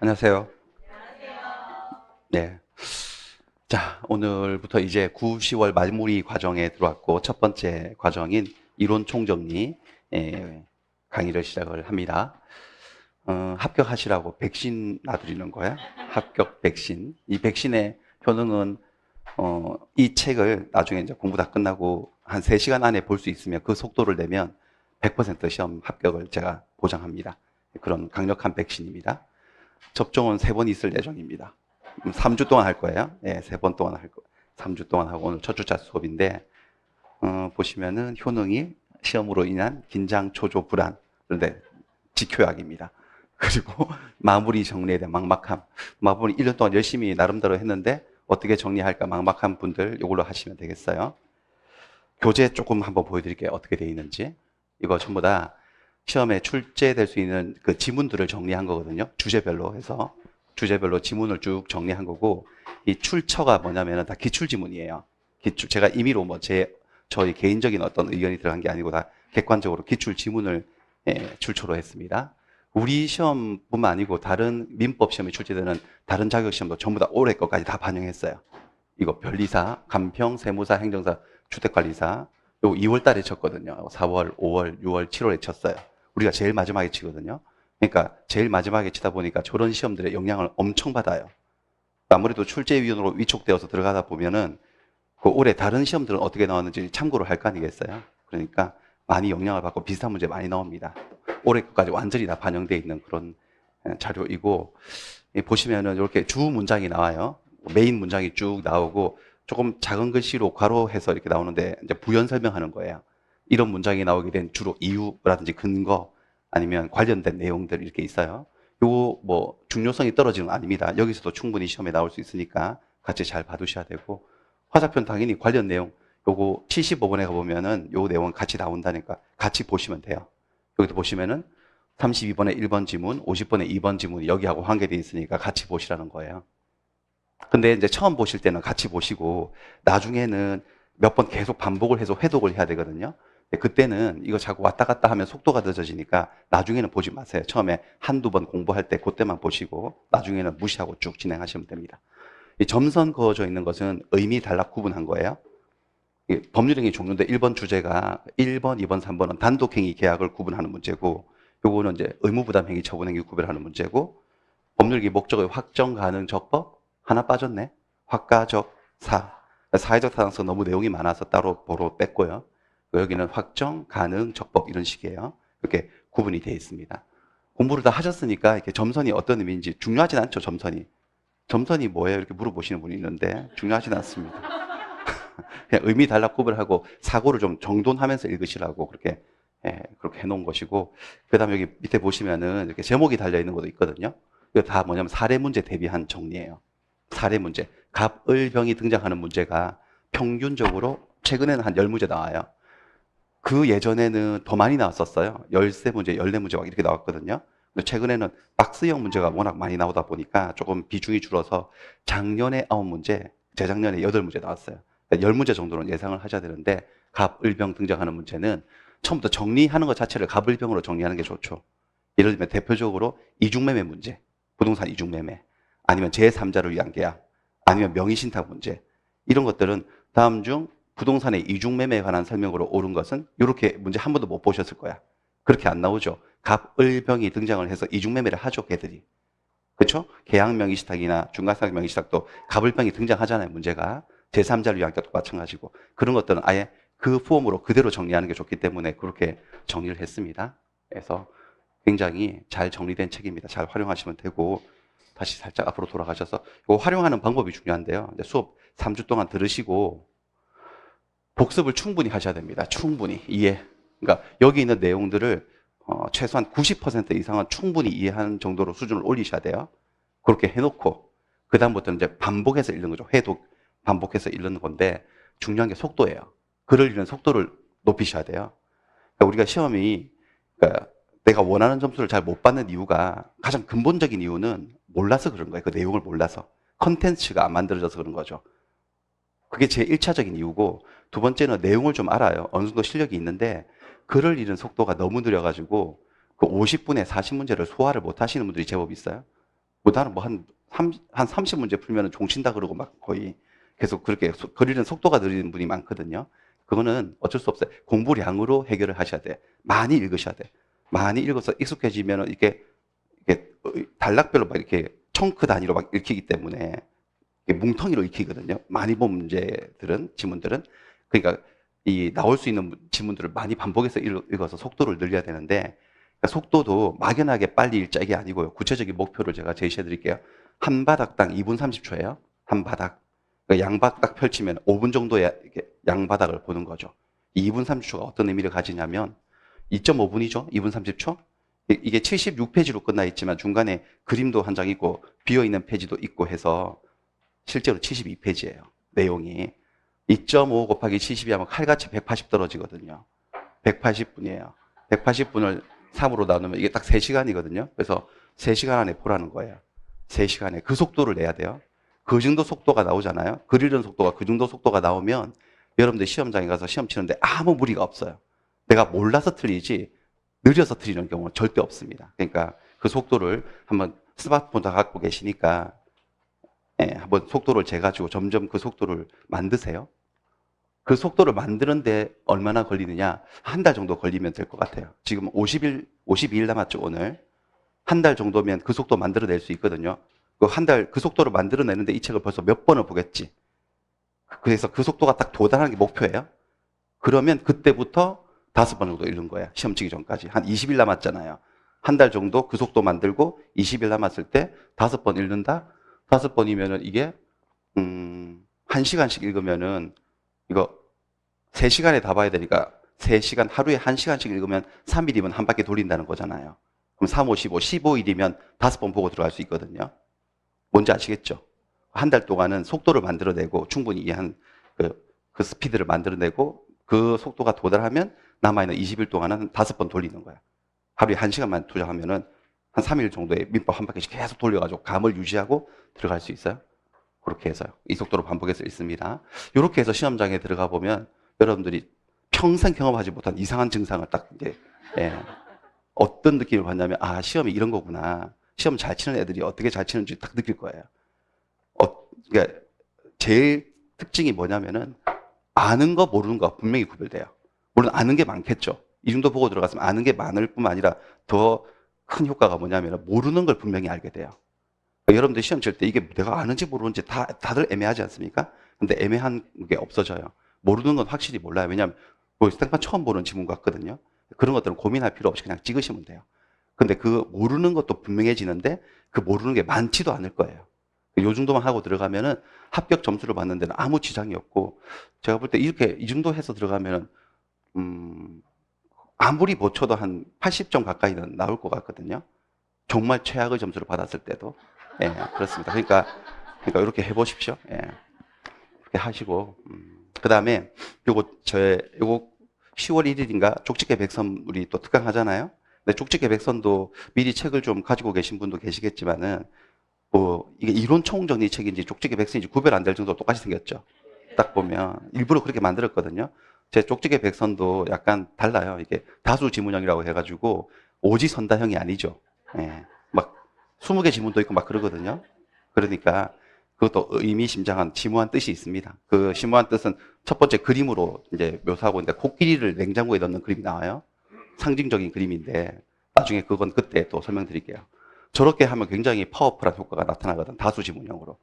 안녕하세요. 네. 자, 오늘부터 이제 9, 10월 마무리 과정에 들어왔고, 첫 번째 과정인 이론 총정리 강의를 시작을 합니다. 합격하시라고 백신 놔드리는 거야. 합격 백신. 이 백신의 효능은, 이 책을 나중에 이제 공부 다 끝나고 한 3시간 안에 볼 수 있으면 그 속도를 내면 100% 시험 합격을 제가 보장합니다. 그런 강력한 백신입니다. 접종은 3번 있을 예정입니다. 3주 동안 할 거예요. 네, 3번 동안 할 거. 3주 동안 하고 오늘 첫 주차 수업인데, 보시면은 효능이 시험으로 인한 긴장, 초조, 불안. 그런데 직효약입니다. 그리고 마무리 정리에 대한 막막함. 마무리 1년 동안 열심히 나름대로 했는데 어떻게 정리할까 막막한 분들 이걸로 하시면 되겠어요. 교재 조금 한번 보여드릴게요. 어떻게 되어 있는지. 이거 전부 다 시험에 출제될 수 있는 그 지문들을 정리한 거거든요. 주제별로 해서. 주제별로 지문을 쭉 정리한 거고, 이 출처가 뭐냐면 다 기출 지문이에요. 제가 임의로 저희 개인적인 어떤 의견이 들어간 게 아니고 다 객관적으로 기출 지문을 출처로 했습니다. 우리 시험뿐만 아니고 다른 민법 시험에 출제되는 다른 자격 시험도 전부 다 올해 것까지 다 반영했어요. 이거 변리사, 간평, 세무사, 행정사, 주택관리사 요 2월 달에 쳤거든요. 4월, 5월, 6월, 7월에 쳤어요. 우리가 제일 마지막에 치거든요. 그러니까 제일 마지막에 치다 보니까 저런 시험들의 영향을 엄청 받아요. 아무래도 출제위원으로 위촉되어서 들어가다 보면은 그 올해 다른 시험들은 어떻게 나왔는지 참고를 할 거 아니겠어요? 그러니까 많이 영향을 받고 비슷한 문제 많이 나옵니다. 올해 것까지 완전히 다 반영되어 있는 그런 자료이고, 보시면은 이렇게 주 문장이 나와요. 메인 문장이 쭉 나오고 조금 작은 글씨로 괄호해서 이렇게 나오는데 이제 부연 설명하는 거예요. 이런 문장이 나오게 된 주로 이유라든지 근거 아니면 관련된 내용들 이렇게 있어요. 요거 뭐 중요성이 떨어지는 건 아닙니다. 여기서도 충분히 시험에 나올 수 있으니까 같이 잘 봐두셔야 되고, 화살표 당연히 관련 내용 요거 75번에 가보면은 요 내용 같이 나온다니까 같이 보시면 돼요. 여기도 보시면은 32번에 1번 지문, 50번에 2번 지문이 여기하고 관계되어 있으니까 같이 보시라는 거예요. 근데 이제 처음 보실 때는 같이 보시고 나중에는 몇 번 계속 반복을 해서 회독을 해야 되거든요. 그때는 이거 자꾸 왔다 갔다 하면 속도가 늦어지니까 나중에는 보지 마세요. 처음에 한두 번 공부할 때 그때만 보시고 나중에는 무시하고 쭉 진행하시면 됩니다. 이 점선 그어져 있는 것은 의미 단락 구분한 거예요. 법률행위 종류인데 1번 주제가 1번, 2번, 3번은 단독행위 계약을 구분하는 문제고, 요거는 이제 의무부담행위, 처분행위 구별하는 문제고, 법률기 목적의 확정 가능 적법 하나 빠졌네. 확가적 사. 사회적 타당성 너무 내용이 많아서 따로 보러 뺐고요. 여기는 확정 가능 적법 이런 식이에요. 이렇게 구분이 되어 있습니다. 공부를 다 하셨으니까 이렇게 점선이 어떤 의미인지 중요하진 않죠. 점선이 뭐예요? 이렇게 물어보시는 분이 있는데 중요하진 않습니다. 그냥 의미 단락 구별하고 사고를 좀 정돈하면서 읽으시라고 그렇게 해놓은 것이고, 그 다음에 여기 밑에 보시면은 이렇게 제목이 달려 있는 것도 있거든요. 이거 다 뭐냐면 사례 문제 대비한 정리예요. 사례 문제. 갑, 을, 병이 등장하는 문제가 평균적으로 최근에는 한 10문제 나와요. 그 예전에는 더 많이 나왔었어요. 13문제, 14문제 막 이렇게 나왔거든요. 근데 최근에는 박스형 문제가 워낙 많이 나오다 보니까 조금 비중이 줄어서 작년에 9문제, 재작년에 8문제 나왔어요. 10문제 정도는 예상을 하셔야 되는데, 갑, 을, 병 등장하는 문제는 처음부터 정리하는 것 자체를 갑, 을, 병으로 정리하는 게 좋죠. 예를 들면 대표적으로 이중매매 문제, 부동산 이중매매, 아니면 제3자를 위한 계약, 아니면 명의신탁 문제, 이런 것들은 다음 중 부동산의 이중매매에 관한 설명으로 옳은 것은 이렇게 문제 한 번도 못 보셨을 거야. 그렇게 안 나오죠. 갑, 을, 병이 등장을 해서 이중매매를 하죠, 걔들이. 그렇죠? 계약 명의신탁이나 중간상환 명의신탁도 갑, 을, 병이 등장하잖아요, 문제가. 제3자를 위한 것도 마찬가지고. 그런 것들은 아예 그 폼으로 그대로 정리하는 게 좋기 때문에 그렇게 정리를 했습니다. 그래서 굉장히 잘 정리된 책입니다. 잘 활용하시면 되고, 다시 살짝 앞으로 돌아가셔서 이거 활용하는 방법이 중요한데요. 이제 수업 3주 동안 들으시고 복습을 충분히 하셔야 됩니다. 충분히 이해. 그러니까 여기 있는 내용들을 최소한 90% 이상은 충분히 이해하는 정도로 수준을 올리셔야 돼요. 그렇게 해놓고 그 다음부터는 이제 반복해서 읽는 거죠. 회독 반복해서 읽는 건데 중요한 게 속도예요. 글을 읽는 속도를 높이셔야 돼요. 그러니까 우리가 시험이 그러니까 내가 원하는 점수를 잘 못 받는 이유가 가장 근본적인 이유는 몰라서 그런 거예요. 그 내용을 몰라서. 컨텐츠가 안 만들어져서 그런 거죠. 그게 제 1차적인 이유고, 두 번째는 내용을 좀 알아요. 어느 정도 실력이 있는데 글을 읽는 속도가 너무 느려가지고 그 50분에 40문제를 소화를 못 하시는 분들이 제법 있어요. 보다는 뭐 한 30문제 풀면 종친다 그러고 막 거의 계속 그렇게 그리는 속도가 느린 분이 많거든요. 그거는 어쩔 수 없어요. 공부량으로 해결을 하셔야 돼. 많이 읽으셔야 돼. 많이 읽어서 익숙해지면 이게 단락별로 막 이렇게 청크 단위로 막 읽히기 때문에 이게 뭉텅이로 읽히거든요. 많이 본 문제들은, 지문들은. 그러니까 이 나올 수 있는 지문들을 많이 반복해서 읽어서 속도를 늘려야 되는데, 그러니까 속도도 막연하게 빨리 읽자 이게 아니고요. 구체적인 목표를 제가 제시해 드릴게요. 한 바닥당 2분 30초예요. 한 바닥. 그러니까 양바닥 펼치면 5분 정도의 양바닥을 보는 거죠. 2분 30초가 어떤 의미를 가지냐면 2.5분이죠. 2분 30초. 이게 76페이지로 끝나 있지만 중간에 그림도 한 장 있고 비어있는 페이지도 있고 해서 실제로 72페이지예요. 내용이. 2.5 곱하기 70이 하면 칼같이 180 떨어지거든요. 180분이에요. 180분을 3으로 나누면 이게 딱 3시간이거든요. 그래서 3시간 안에 보라는 거예요. 3시간에. 그 속도를 내야 돼요. 그 정도 속도가 나오잖아요. 그리는 속도가 그 정도 속도가 나오면 여러분들 시험장에 가서 시험 치는데 아무 무리가 없어요. 내가 몰라서 틀리지 느려서 틀리는 경우는 절대 없습니다. 그러니까 그 속도를 한번 스마트폰 다 갖고 계시니까 한번 속도를 재가지고 점점 그 속도를 만드세요. 그 속도를 만드는데 얼마나 걸리느냐? 한 달 정도 걸리면 될 것 같아요. 지금 52일 남았죠, 오늘. 한 달 정도면 그 속도 만들어낼 수 있거든요. 그 한 달 그 속도를 만들어내는데 이 책을 벌써 몇 번을 보겠지. 그래서 그 속도가 딱 도달하는 게 목표예요. 그러면 그때부터 5번 정도 읽는 거예요. 시험 치기 전까지. 한 20일 남았잖아요. 한 달 정도 그 속도 만들고 20일 남았을 때 5번 읽는다? 5번이면은 이게 1시간씩 읽으면은 이거 3시간에 다 봐야 되니까 3시간 하루에 1시간씩 읽으면 3일이면 한 바퀴 돌린다는 거잖아요. 그럼 3, 5, 15, 15일이면 5번 보고 들어갈 수 있거든요. 뭔지 아시겠죠? 한 달 동안은 속도를 만들어내고 충분히 이해한 그 스피드를 만들어내고 그 속도가 도달하면 남아있는 20일 동안은 5번 돌리는 거야. 하루에 1시간만 투자하면은 한 3일 정도의 민법 한 바퀴씩 계속 돌려가지고 감을 유지하고 들어갈 수 있어요. 그렇게 해서요. 이 속도로 반복해서 있습니다. 이렇게 해서 시험장에 들어가 보면 여러분들이 평생 경험하지 못한 이상한 증상을 딱 이제 어떤 느낌을 받냐면 아 시험이 이런 거구나. 시험 잘 치는 애들이 어떻게 잘 치는지 딱 느낄 거예요. 그러니까 제일 특징이 뭐냐면은 아는 거 모르는 거 분명히 구별돼요. 물론 아는 게 많겠죠. 이 정도 보고 들어갔으면 아는 게 많을 뿐만 아니라 더 큰 효과가 뭐냐면 모르는 걸 분명히 알게 돼요. 그러니까 여러분들 시험 칠 때 이게 내가 아는지 모르는지 다들 애매하지 않습니까? 근데 애매한 게 없어져요. 모르는 건 확실히 몰라요. 왜냐하면 뭐 생판 처음 보는 지문 같거든요. 그런 것들은 고민할 필요 없이 그냥 찍으시면 돼요. 근데 그 모르는 것도 분명해지는데 그 모르는 게 많지도 않을 거예요. 요 정도만 하고 들어가면은 합격 점수를 받는 데는 아무 지장이 없고 제가 볼 때 이렇게 이 정도 해서 들어가면은 아무리 못 쳐도 한 80점 가까이는 나올 것 같거든요. 정말 최악의 점수를 받았을 때도. 예, 그렇습니다. 그러니까 이렇게 해보십시오. 예, 이렇게 하시고, 그 다음에 요거 10월 1일인가 족집게 백선 우리 또 특강하잖아요. 근데 족집게 백선도 미리 책을 좀 가지고 계신 분도 계시겠지만은, 뭐, 이게 이론 총정리 책인지 족집게 백선인지 구별 안 될 정도로 똑같이 생겼죠. 딱 보면. 일부러 그렇게 만들었거든요. 제 쪽지게 백선도 약간 달라요. 이게 다수 지문형이라고 해가지고 오지선다형이 아니죠. 예. 막 20개 지문도 있고 막 그러거든요. 그러니까 그것도 의미심장한 심오한 뜻이 있습니다. 그 심오한 뜻은 첫 번째 그림으로 이제 묘사하고 있는데 코끼리를 냉장고에 넣는 그림이 나와요. 상징적인 그림인데 나중에 그건 그때 또 설명드릴게요. 저렇게 하면 굉장히 파워풀한 효과가 나타나거든. 다수 지문형으로.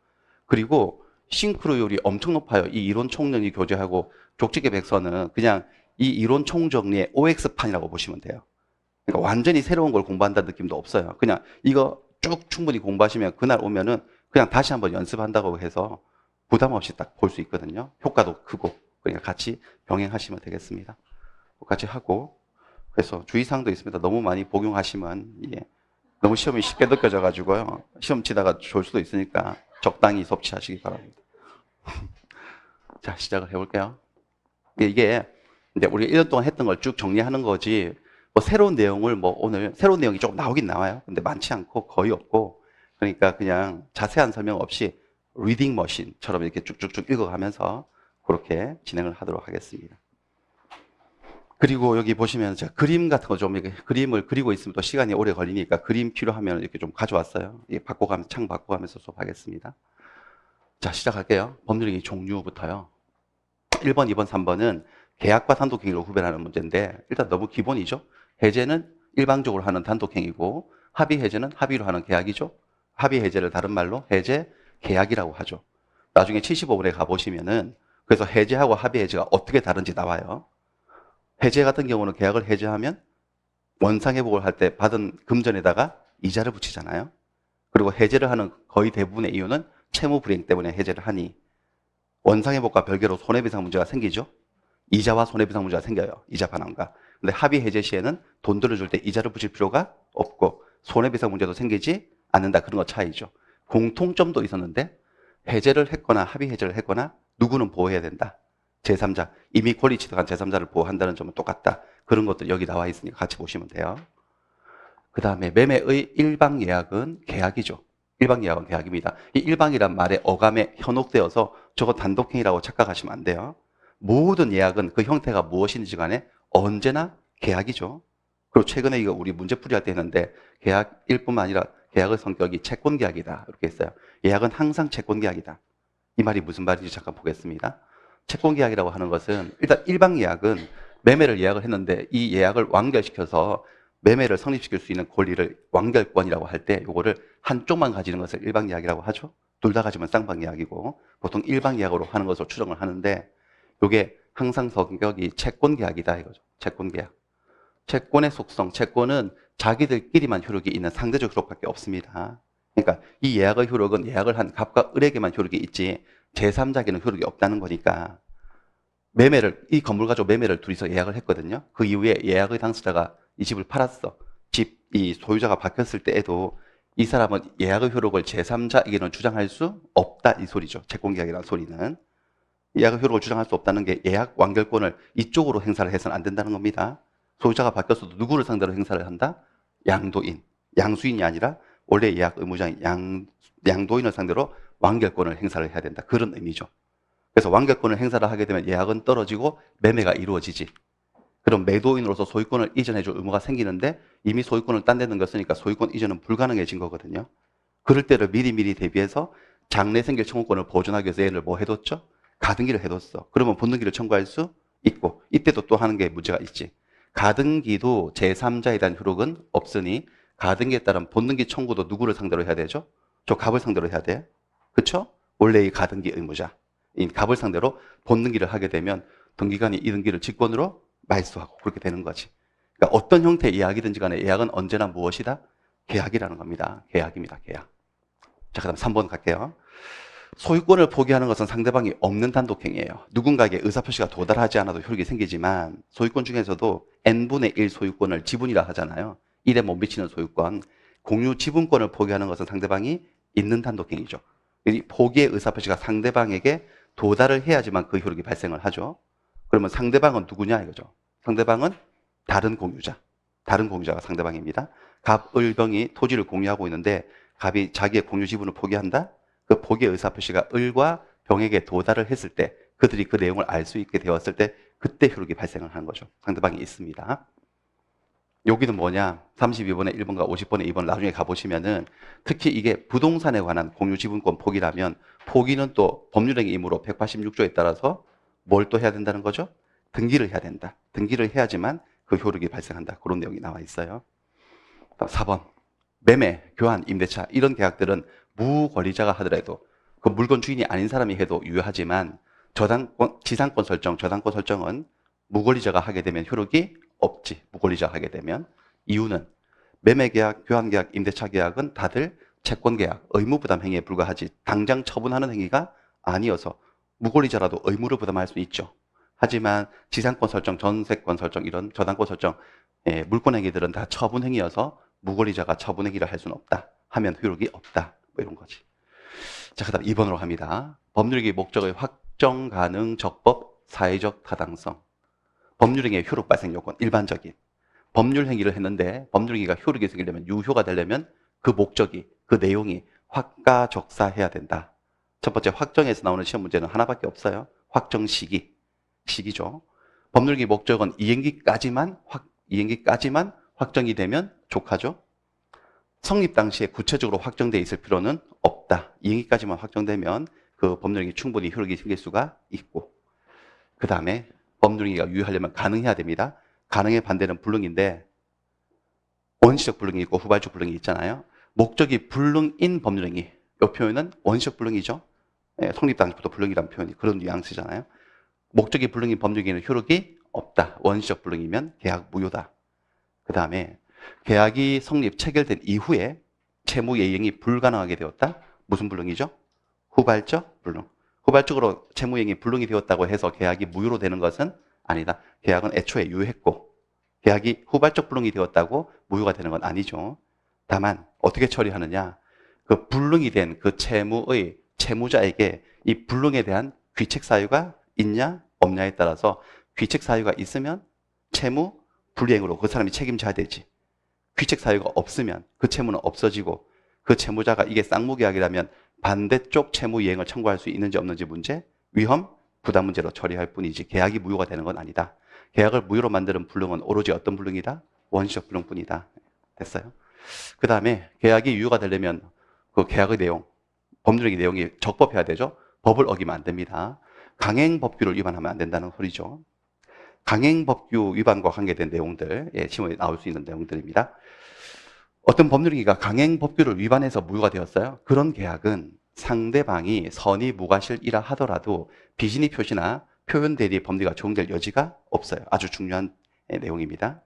그리고 싱크로율이 엄청 높아요. 이 이론 총정리 교재하고 족집게 백서는 그냥 이 이론 총정리의 OX판이라고 보시면 돼요. 그러니까 완전히 새로운 걸 공부한다는 느낌도 없어요. 그냥 이거 쭉 충분히 공부하시면 그날 오면은 그냥 다시 한번 연습한다고 해서 부담 없이 딱 볼 수 있거든요. 효과도 크고. 그러니까 같이 병행하시면 되겠습니다. 같이 하고. 그래서 주의사항도 있습니다. 너무 많이 복용하시면 이게 너무 시험이 쉽게 느껴져 가지고요. 시험 치다가 좋을 수도 있으니까 적당히 섭취하시기 바랍니다. 자, 시작을 해볼게요. 이게 이제 우리가 1년 동안 했던 걸 쭉 정리하는 거지, 뭐 새로운 내용을 뭐 오늘 새로운 내용이 조금 나오긴 나와요. 근데 많지 않고 거의 없고, 그러니까 그냥 자세한 설명 없이 리딩 머신처럼 이렇게 쭉쭉쭉 읽어가면서 그렇게 진행을 하도록 하겠습니다. 그리고 여기 보시면 제가 그림 같은 거 좀 이렇게 그림을 그리고 있으면 또 시간이 오래 걸리니까 그림 필요하면 이렇게 좀 가져왔어요. 창 바꿔가면서 수업하겠습니다. 자, 시작할게요. 법률행위 종류부터요. 1번, 2번, 3번은 계약과 단독행위로 구별하는 문제인데 일단 너무 기본이죠. 해제는 일방적으로 하는 단독행위고 합의 해제는 합의로 하는 계약이죠. 합의 해제를 다른 말로 해제 계약이라고 하죠. 나중에 75분에 가보시면은 그래서 해제하고 합의 해제가 어떻게 다른지 나와요. 해제 같은 경우는 계약을 해제하면 원상회복을 할 때 받은 금전에다가 이자를 붙이잖아요. 그리고 해제를 하는 거의 대부분의 이유는 채무 불이행 때문에 해제를 하니 원상회복과 별개로 손해배상 문제가 생기죠. 이자와 손해배상 문제가 생겨요. 이자 반환과. 근데 합의 해제 시에는 돈 들어줄 때 이자를 붙일 필요가 없고 손해배상 문제도 생기지 않는다. 그런 거 차이죠. 공통점도 있었는데 해제를 했거나 합의 해제를 했거나 누구는 보호해야 된다. 제3자, 이미 권리 취득한 제3자를 보호한다는 점은 똑같다. 그런 것들 여기 나와 있으니까 같이 보시면 돼요. 그 다음에 매매의 일방 예약은 계약이죠. 일방 예약은 계약입니다. 이 일방이란 말에 어감에 현혹되어서 저거 단독행위라고 착각하시면 안 돼요. 모든 예약은 그 형태가 무엇인지 간에 언제나 계약이죠. 그리고 최근에 이거 우리 문제풀이 할 때 했는데 계약일 뿐만 아니라 계약의 성격이 채권계약이다. 이렇게 했어요. 예약은 항상 채권계약이다. 이 말이 무슨 말인지 잠깐 보겠습니다. 채권계약이라고 하는 것은 일단 일방예약은 매매를 예약을 했는데 이 예약을 완결시켜서 매매를 성립시킬 수 있는 권리를 완결권이라고 할 때 이거를 한쪽만 가지는 것을 일방예약이라고 하죠. 둘 다 가지면 쌍방예약이고 보통 일방예약으로 하는 것으로 추정을 하는데 이게 항상 성격이 채권계약이다 이거죠. 채권계약. 채권의 속성, 채권은 자기들끼리만 효력이 있는 상대적 효력밖에 없습니다. 그러니까 이 예약의 효력은 예약을 한 갑과 을에게만 효력이 있지 제3자에게는 효력이 없다는 거니까 이 건물 가지고 매매를 둘이서 예약을 했거든요. 그 이후에 예약의 당사자가 이 집을 팔았어. 이 소유자가 바뀌었을 때에도 이 사람은 예약의 효력을 제3자에게는 주장할 수 없다 이 소리죠. 채권계약이라는 소리는. 예약의 효력을 주장할 수 없다는 게 예약 완결권을 이쪽으로 행사를 해서는 안 된다는 겁니다. 소유자가 바뀌었어도 누구를 상대로 행사를 한다? 양도인. 양수인이 아니라 원래 예약 의무자인 양도인을 상대로 완결권을 행사를 해야 된다. 그런 의미죠. 그래서 완결권을 행사를 하게 되면 예약은 떨어지고 매매가 이루어지지. 그럼 매도인으로서 소유권을 이전해줄 의무가 생기는데 이미 소유권을 딴 데 넘겼으니까 소유권 이전은 불가능해진 거거든요. 그럴 때를 미리 대비해서 장래 생길 청구권을 보존하기 위해서 얘를 뭐 해뒀죠? 가등기를 해뒀어. 그러면 본등기를 청구할 수 있고 이때도 또 하는 게 문제가 있지. 가등기도 제3자에 대한 효력은 없으니 가등기에 따른 본등기 청구도 누구를 상대로 해야 되죠? 저 갑을 상대로 해야 돼. 그쵸? 원래 이 가등기 의무자. 이 갑을 상대로 본등기를 하게 되면 등기관이 이 등기를 직권으로 말소하고 그렇게 되는 거지. 그러니까 어떤 형태의 예약이든지 간에 예약은 언제나 무엇이다? 계약이라는 겁니다. 계약입니다. 계약. 자, 그 다음 3번 갈게요. 소유권을 포기하는 것은 상대방이 없는 단독행위예요. 누군가에게 의사표시가 도달하지 않아도 효력이 생기지만 소유권 중에서도 n분의 1 소유권을 지분이라 하잖아요. 1에 못 미치는 소유권. 공유 지분권을 포기하는 것은 상대방이 있는 단독행위죠. 이 포기의 의사표시가 상대방에게 도달을 해야지만 그 효력이 발생을 하죠. 그러면 상대방은 누구냐 이거죠. 상대방은 다른 공유자. 다른 공유자가 상대방입니다. 갑, 을, 병이 토지를 공유하고 있는데 갑이 자기의 공유 지분을 포기한다? 그 포기의 의사표시가 을과 병에게 도달을 했을 때 그들이 그 내용을 알 수 있게 되었을 때 그때 효력이 발생을 하는 거죠. 상대방이 있습니다. 여기는 뭐냐? 32번에 1번과 50번에 2번 나중에 가보시면은 특히 이게 부동산에 관한 공유 지분권 포기라면 포기는 또 법률행위 의무로 186조에 따라서 뭘 또 해야 된다는 거죠? 등기를 해야 된다. 등기를 해야지만 그 효력이 발생한다. 그런 내용이 나와 있어요. 4번. 매매, 교환, 임대차 이런 계약들은 무권리자가 하더라도 그 물건 주인이 아닌 사람이 해도 유효하지만 지상권 설정, 저당권 설정은 무권리자가 하게 되면 효력이 없지. 무권리자가 하게 되면. 이유는 매매계약, 교환계약, 임대차 계약은 다들 채권계약, 의무부담 행위에 불과하지 당장 처분하는 행위가 아니어서 무권리자라도 의무를 부담할 수 있죠. 하지만 지상권 설정, 전세권 설정, 이런 저당권 설정, 물권 행위들은 다 처분 행위여서 무권리자가 처분 행위를 할 수는 없다. 하면 효력이 없다. 뭐 이런 거지. 자, 그 다음 2번으로 합니다. 법률행위 목적의 확정 가능 적법 사회적 타당성. 법률행위의 효력 발생 요건 일반적인 법률 행위를 했는데 법률행위가 효력이 생기려면 유효가 되려면 그 목적이 그 내용이 확가적사해야 된다. 첫 번째 확정에서 나오는 시험 문제는 하나밖에 없어요. 확정 시기죠. 법률행위 목적은 이행기까지만 확정이 되면 족하죠. 성립 당시에 구체적으로 확정되어 있을 필요는 없다. 이행기까지만 확정되면 그 법률행위 충분히 효력이 생길 수가 있고, 그 다음에 법률행위가 유효하려면 가능해야 됩니다. 가능의 반대는 불능인데, 원시적 불능이 있고 후발적 불능이 있잖아요. 목적이 불능인 법률행위, 이 표현은 원시적 불능이죠. 성립 당시부터 불능이라는 표현이 그런 뉘앙스잖아요. 목적이 불능인 법률행위는 효력이 없다. 원시적 불능이면 계약 무효다. 그 다음에 계약이 성립, 체결된 이후에 채무 이행이 불가능하게 되었다. 무슨 불능이죠? 후발적 불능. 후발적으로 채무 이행이 불능이 되었다고 해서 계약이 무효로 되는 것은 아니다. 계약은 애초에 유효했고 계약이 후발적 불능이 되었다고 무효가 되는 건 아니죠. 다만 어떻게 처리하느냐? 그 불능이 된 그 채무의 채무자에게 이 불능에 대한 귀책 사유가 있냐 없냐에 따라서 귀책 사유가 있으면 채무 불이행으로 그 사람이 책임져야 되지. 귀책 사유가 없으면 그 채무는 없어지고 그 채무자가 이게 쌍무계약이라면 반대쪽 채무 이행을 청구할 수 있는지 없는지 문제, 위험, 부담 문제로 처리할 뿐이지 계약이 무효가 되는 건 아니다. 계약을 무효로 만드는 불능은 오로지 어떤 불능이다? 원시적 불능뿐이다. 됐어요? 그 다음에 계약이 유효가 되려면 그 계약의 내용, 법률행위 내용이 적법해야 되죠. 법을 어기면 안 됩니다. 강행법규를 위반하면 안 된다는 소리죠. 강행법규 위반과 관계된 내용들, 시험에 나올 수 있는 내용들입니다. 어떤 법률행위가 강행법규를 위반해서 무효가 되었어요. 그런 계약은 상대방이 선의 무과실이라 하더라도 비진의 표시나 표현 대리 법리가 적용될 여지가 없어요. 아주 중요한 내용입니다.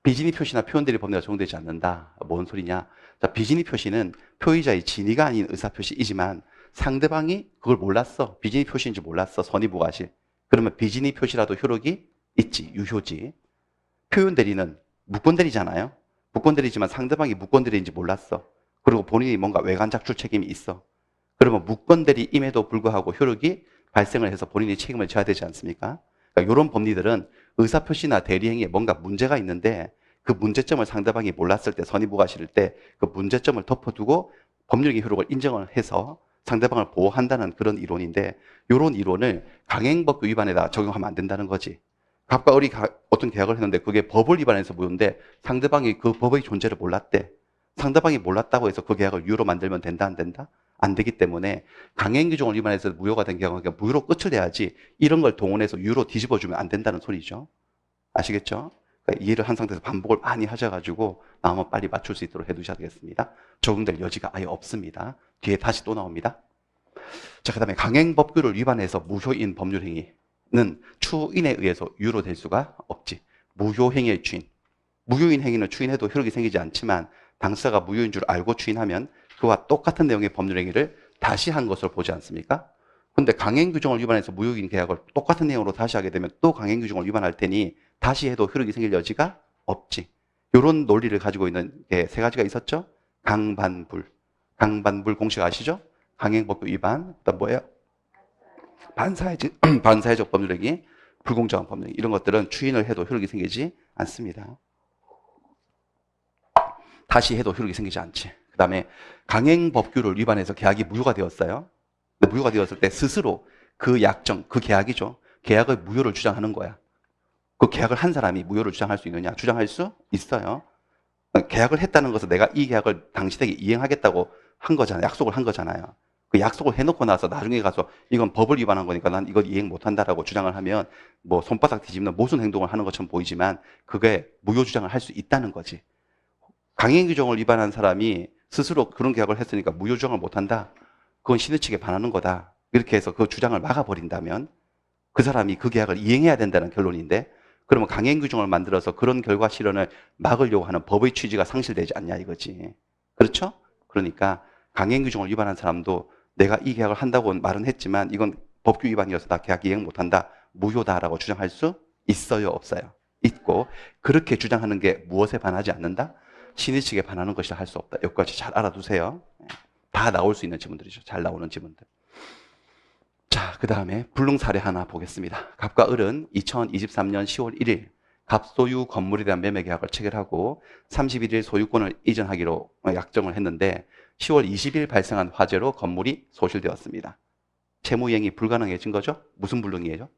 비진의 표시나 표현 대리 법리가 적용되지 않는다. 뭔 소리냐? 자, 비진의 표시는 표의자의 진의가 아닌 의사표시이지만 상대방이 그걸 몰랐어. 비진의 표시인지 몰랐어. 선의 무과실. 그러면 비진의 표시라도 효력이 있지. 유효지. 표현 대리는 무권 대리잖아요. 무권 대리지만 상대방이 무권 대리인지 몰랐어. 그리고 본인이 뭔가 외관 작출 책임이 있어. 그러면 무권 대리임에도 불구하고 효력이 발생을 해서 본인이 책임을 져야 되지 않습니까? 그러니까 이런 법리들은 의사표시나 대리행위에 뭔가 문제가 있는데 그 문제점을 상대방이 몰랐을 때, 선의 무과실일 때 그 문제점을 덮어두고 법률행위 효력을 인정을 해서 상대방을 보호한다는 그런 이론인데, 이런 이론을 강행법규 위반에다 적용하면 안 된다는 거지. 갑과 을이 어떤 계약을 했는데 그게 법을 위반해서 무효인데 상대방이 그 법의 존재를 몰랐대. 상대방이 몰랐다고 해서 그 계약을 유효로 만들면 된다 안 된다? 안 되기 때문에 강행규정을 위반해서 무효가 된 계약은 그냥 무효로 끝을 내야지 이런 걸 동원해서 유효로 뒤집어주면 안 된다는 소리죠. 아시겠죠? 그러니까 이해를 한 상태에서 반복을 많이 하셔가지고 나오면 빨리 맞출 수 있도록 해두셔야 되겠습니다. 적용될 여지가 아예 없습니다. 뒤에 다시 또 나옵니다. 자, 그 다음에 강행법규를 위반해서 무효인 법률행위는 추인에 의해서 유효로 될 수가 없지. 무효행위의 추인. 무효인 행위는 추인해도 효력이 생기지 않지만 당사가 무효인 줄 알고 추인하면 그와 똑같은 내용의 법률행위를 다시 한 것으로 보지 않습니까? 근데 강행규정을 위반해서 무효인 계약을 똑같은 내용으로 다시 하게 되면 또 강행규정을 위반할 테니 다시 해도 효력이 생길 여지가 없지. 이런 논리를 가지고 있는 게 세 가지가 있었죠. 강반불. 강반불 공식 아시죠? 강행법규 위반. 그다음 뭐예요? 반사회적 법률행위, 불공정한 법률행위. 이런 것들은 추인을 해도 효력이 생기지 않습니다. 다시 해도 효력이 생기지 않지. 그 다음에 강행법규를 위반해서 계약이 무효가 되었어요. 무효가 되었을 때 스스로 그 약정, 그 계약이죠. 계약의 무효를 주장하는 거야. 그 계약을 한 사람이 무효를 주장할 수 있느냐? 주장할 수 있어요. 계약을 했다는 것은 내가 이 계약을 당신에게 이행하겠다고 한 거잖아요. 약속을 한 거잖아요. 그 약속을 해놓고 나서 나중에 가서 이건 법을 위반한 거니까 난 이걸 이행 못한다라고 주장을 하면 뭐 손바닥 뒤집는 모순 행동을 하는 것처럼 보이지만 그게 무효 주장을 할 수 있다는 거지. 강행규정을 위반한 사람이 스스로 그런 계약을 했으니까 무효 주장을 못한다. 그건 신의 측에 반하는 거다. 이렇게 해서 그 주장을 막아버린다면 그 사람이 그 계약을 이행해야 된다는 결론인데, 그러면 강행규정을 만들어서 그런 결과 실현을 막으려고 하는 법의 취지가 상실되지 않냐 이거지. 그렇죠? 그러니까 강행규정을 위반한 사람도 내가 이 계약을 한다고 말은 했지만 이건 법규 위반이어서 나 계약 이행 못한다. 무효다라고 주장할 수 있어요? 없어요? 있고, 그렇게 주장하는 게 무엇에 반하지 않는다? 신의 측에 반하는 것이라 할 수 없다. 여기까지 잘 알아두세요. 다 나올 수 있는 지문들이죠. 잘 나오는 지문들. 자, 그 다음에 불능 사례 하나 보겠습니다. 갑과 을은 2023년 10월 1일 갑소유 건물에 대한 매매 계약을 체결하고 31일 소유권을 이전하기로 약정을 했는데 10월 20일 발생한 화재로 건물이 소실되었습니다. 채무이행이 불가능해진 거죠? 무슨 불능이에요?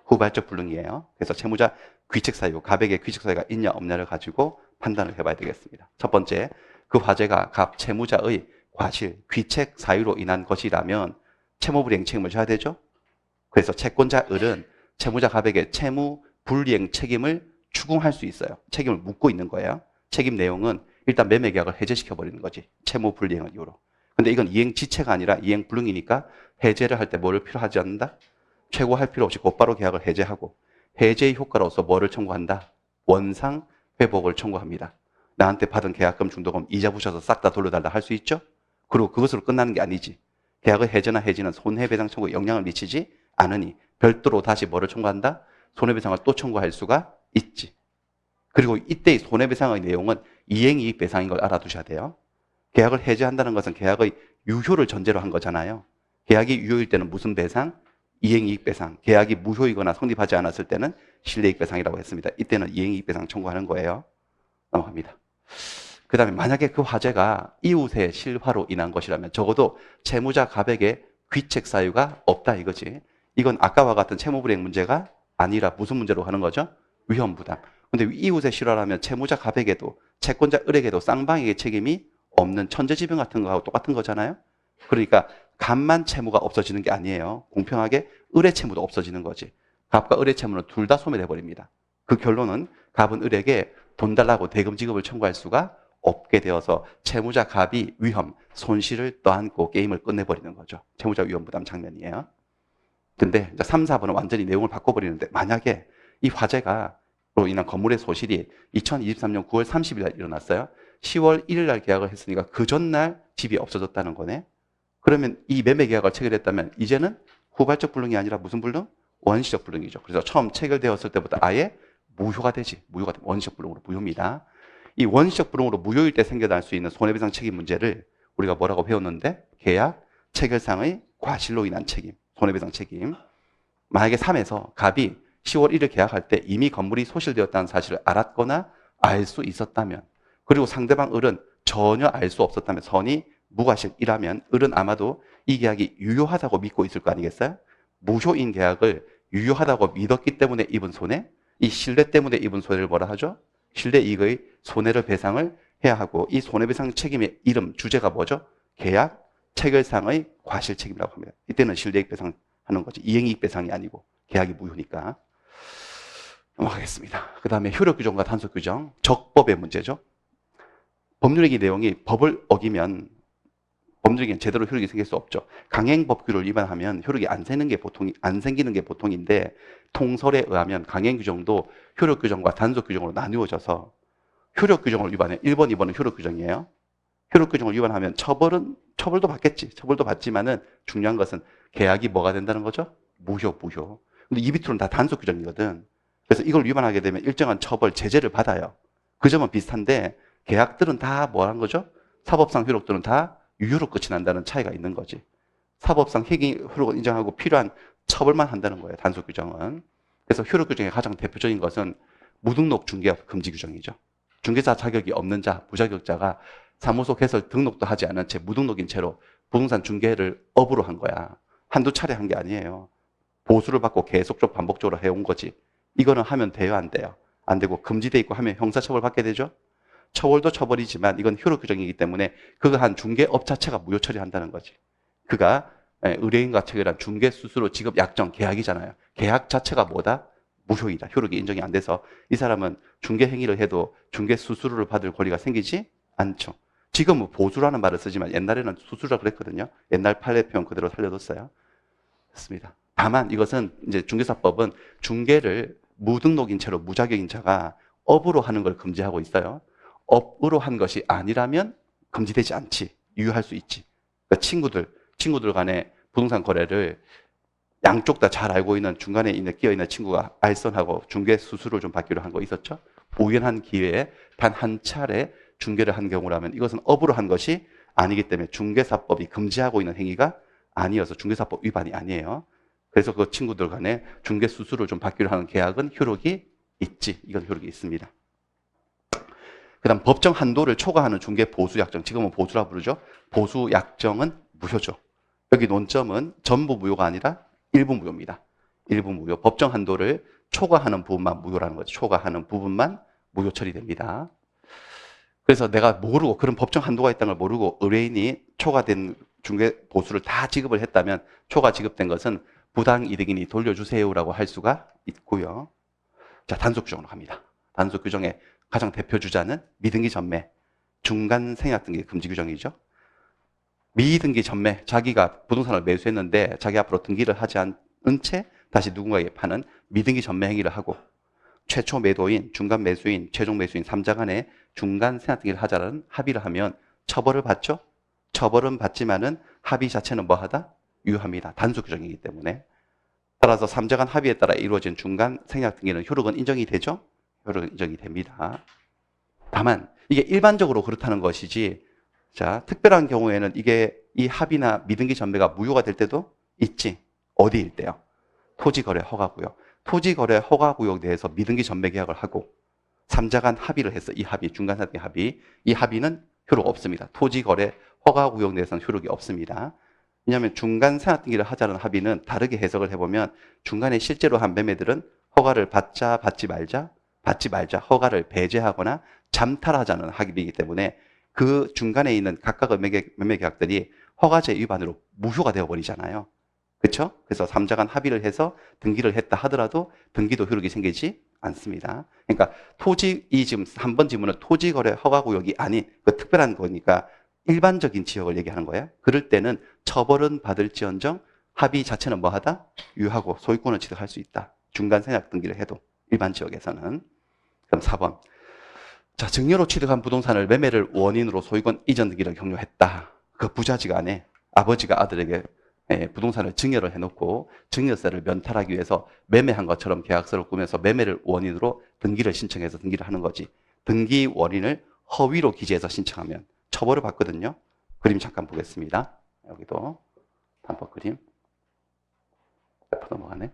후발적 불능이에요. 그래서 채무자 귀책 사유, 갑에게 귀책 사유가 있냐 없냐를 가지고 판단을 해봐야 되겠습니다. 첫 번째, 그 화재가 갑 채무자의 과실, 귀책 사유로 인한 것이라면 채무불이행 책임을 져야 되죠. 그래서 채권자 을은 채무자 갑에게 채무 불이행 책임을 추궁할 수 있어요. 책임을 묻고 있는 거예요. 책임 내용은 일단 매매 계약을 해제시켜 버리는 거지. 채무 불이행을 이유로. 근데 이건 이행 지체가 아니라 이행 불능이니까 해제를 할 때 뭐를 필요하지 않는다? 최고할 필요 없이 곧바로 계약을 해제하고 해제의 효과로서 뭐를 청구한다? 원상 회복을 청구합니다. 나한테 받은 계약금 중도금 이자 붙여서 싹 다 돌려달라 할 수 있죠? 그리고 그것으로 끝나는 게 아니지. 계약의 해제나 해지는 손해배상 청구에 영향을 미치지 않으니 별도로 다시 뭐를 청구한다? 손해배상을 또 청구할 수가 있지. 그리고 이때의 손해배상의 내용은 이행이익배상인 걸 알아두셔야 돼요. 계약을 해제한다는 것은 계약의 유효를 전제로 한 거잖아요. 계약이 유효일 때는 무슨 배상? 이행이익배상. 계약이 무효이거나 성립하지 않았을 때는 실례이익배상이라고 했습니다. 이때는 이행이익배상 청구하는 거예요. 넘어갑니다. 그 다음에 만약에 그 화재가 이웃의 실화로 인한 것이라면 적어도 채무자 갑에게 귀책 사유가 없다 이거지. 이건 아까와 같은 채무불이행 문제가 아니라 무슨 문제로 하는 거죠? 위험부담. 근데 이웃의 실화라면 채무자 갑에게도 채권자 을에게도 쌍방에게 책임이 없는 천재지변 같은 거하고 똑같은 거잖아요. 그러니까 갑만 채무가 없어지는 게 아니에요. 공평하게 을의 채무도 없어지는 거지. 갑과 을의 채무는 둘 다 소멸해 버립니다. 그 결론은 갑은 을에게 돈 달라고 대금 지급을 청구할 수가 없게 되어서 채무자 갑이 위험, 손실을 떠안고 게임을 끝내버리는 거죠. 채무자 위험부담 장면이에요. 근데 3, 4번은 완전히 내용을 바꿔버리는데 만약에 이 화재가 로 인한 건물의 소실이 2023년 9월 30일 날 일어났어요. 10월 1일 날 계약을 했으니까 그 전날 집이 없어졌다는 거네. 그러면 이 매매 계약을 체결했다면 이제는 후발적 불능이 아니라 무슨 불능? 원시적 불능이죠. 그래서 처음 체결되었을 때부터 아예 무효가 되지. 무효가 되면 원시적 불능으로 무효입니다. 이 원시적 불능으로 무효일 때 생겨날 수 있는 손해배상 책임 문제를 우리가 뭐라고 배웠는데 계약 체결상의 과실로 인한 책임, 손해배상 책임. 만약에 3에서 갑이 10월 1일 계약할 때 이미 건물이 소실되었다는 사실을 알았거나 알 수 있었다면 그리고 상대방 을은 전혀 알 수 없었다면 선이 무과실이라면 을은 아마도 이 계약이 유효하다고 믿고 있을 거 아니겠어요? 무효인 계약을 유효하다고 믿었기 때문에 입은 손해, 이 신뢰 때문에 입은 손해를 뭐라 하죠? 신뢰 이익의 손해를 배상을 해야 하고 이 손해배상 책임의 이름, 주제가 뭐죠? 계약 체결상의 과실 책임이라고 합니다. 이때는 신뢰이익 배상하는 거지. 이행이익 배상이 아니고 계약이 무효니까. 넘어가겠습니다. 그 다음에 효력 규정과 단속 규정, 적법의 문제죠. 법률행위 내용이 법을 어기면 법률행위는 제대로 효력이 생길 수 없죠. 강행 법규를 위반하면 효력이 안 생기는 게 보통인데 통설에 의하면 강행 규정도 효력 규정과 단속 규정으로 나누어져서 효력 규정을 위반해 1번, 2번은 효력 규정이에요. 효력 규정을 위반하면 처벌도 받겠지. 처벌도 받지만은 중요한 것은 계약이 뭐가 된다는 거죠? 무효. 근데 이 밑으로는 다 단속 규정이거든. 그래서 이걸 위반하게 되면 일정한 처벌, 제재를 받아요. 그 점은 비슷한데 계약들은 다 뭐라는 거죠? 사법상 효력들은 다 유효로 끝이 난다는 차이가 있는 거지. 사법상 효력을 인정하고 필요한 처벌만 한다는 거예요. 단속 규정은. 그래서 효력 규정의 가장 대표적인 것은 무등록 중개업 금지 규정이죠. 중개사 자격이 없는 자, 무자격자가 사무소 개설 등록도 하지 않은 채 무등록인 채로 부동산 중개를 업으로 한 거야. 한두 차례 한 게 아니에요. 보수를 받고 계속적으로 반복적으로 해온 거지. 이거는 하면 돼요, 안 돼요? 안 되고 금지돼 있고 하면 형사처벌 받게 되죠. 처벌도 처벌이지만 이건 효력 규정이기 때문에 그거 한 중개업 자체가 무효 처리한다는 거지. 그가 의뢰인과 체결한 중개 수수료 지급 약정 계약이잖아요. 계약 자체가 뭐다? 무효이다. 효력이 인정이 안 돼서 이 사람은 중개 행위를 해도 중개 수수료를 받을 권리가 생기지 않죠. 지금은 보수라는 말을 쓰지만 옛날에는 수수료라 그랬거든요. 옛날 판례 표현 그대로 살려뒀어요. 그렇습니다. 다만 이것은 이제 중개사법은 중개를 무등록인 채로 무자격인 자가 업으로 하는 걸 금지하고 있어요. 업으로 한 것이 아니라면 금지되지 않지. 유효할 수 있지. 그러니까 친구들 간에 부동산 거래를 양쪽 다 잘 알고 있는 중간에 끼어 있는 친구가 알선하고 중개 수수료를 좀 받기로 한 거 있었죠? 우연한 기회에 단 한 차례 중개를 한 경우라면 이것은 업으로 한 것이 아니기 때문에 중개사법이 금지하고 있는 행위가 아니어서 중개사법 위반이 아니에요. 그래서 그 친구들 간에 중개 수수료를 좀 받기로 하는 계약은 효력이 있지. 이건 효력이 있습니다. 그 다음 법정 한도를 초과하는 중개 보수약정, 지금은 보수라 부르죠. 보수약정은 무효죠. 여기 논점은 전부 무효가 아니라 일부 무효입니다. 일부 무효. 법정 한도를 초과하는 부분만 무효라는 거죠. 초과하는 부분만 무효 처리됩니다. 그래서 내가 모르고 그런 법정 한도가 있다는 걸 모르고 의뢰인이 초과된 중개 보수를 다 지급을 했다면 초과 지급된 것은 부당 이득이니 돌려주세요라고 할 수가 있고요. 자, 단속 규정으로 갑니다. 단속 규정의 가장 대표 주자는 미등기 전매, 중간 생약 등기 금지 규정이죠. 미등기 전매, 자기가 부동산을 매수했는데 자기 앞으로 등기를 하지 않은 채 다시 누군가에게 파는 미등기 전매 행위를 하고 최초 매도인, 중간 매수인, 최종 매수인 3자 간에 중간 생약 등기를 하자는 합의를 하면 처벌을 받죠. 처벌은 받지만은 합의 자체는 뭐하다? 유효합니다. 단속 규정이기 때문에. 따라서 3자 간 합의에 따라 이루어진 중간 생약 등기는 효력은 인정이 되죠? 효력은 인정이 됩니다. 다만 이게 일반적으로 그렇다는 것이지, 자, 특별한 경우에는 이게 이 합의나 미등기 전매가 무효가 될 때도 있지. 어디일 때요? 토지거래 허가구역. 토지거래 허가구역 내에서 미등기 전매 계약을 하고 3자 간 합의를 했어. 이 합의, 중간 생약 합의. 이 합의는 효력 없습니다. 토지거래 허가구역 내에서는 효력이 없습니다. 왜냐하면 중간 생약 등기를 하자는 합의는 다르게 해석을 해보면 중간에 실제로 한 매매들은 허가를 받자 받지 말자 허가를 배제하거나 잠탈하자는 합의이기 때문에 그 중간에 있는 각각의 매매 계약들이 허가제 위반으로 무효가 되어버리잖아요. 그렇죠? 그래서 3자 간 합의를 해서 등기를 했다 하더라도 등기도 효력이 생기지 않습니다. 그러니까 이 지금 3번 지문은 토지거래 허가구역이 아닌 그 특별한 거니까 일반적인 지역을 얘기하는 거예요. 그럴 때는 처벌은 받을지언정 합의 자체는 뭐하다? 유효하고 소유권을 취득할 수 있다. 중간 생약 등기를 해도 일반 지역에서는. 그럼 4번. 자, 증여로 취득한 부동산을 매매를 원인으로 소유권 이전 등기를 경료했다. 그 부자지간에 아버지가 아들에게 부동산을 증여를 해놓고 증여세를 면탈하기 위해서 매매한 것처럼 계약서를 꾸며서 매매를 원인으로 등기를 신청해서 등기를 하는 거지. 등기 원인을 허위로 기재해서 신청하면 처벌을 받거든요. 그림 잠깐 보겠습니다. 여기도 단법 그림. 넘어가네.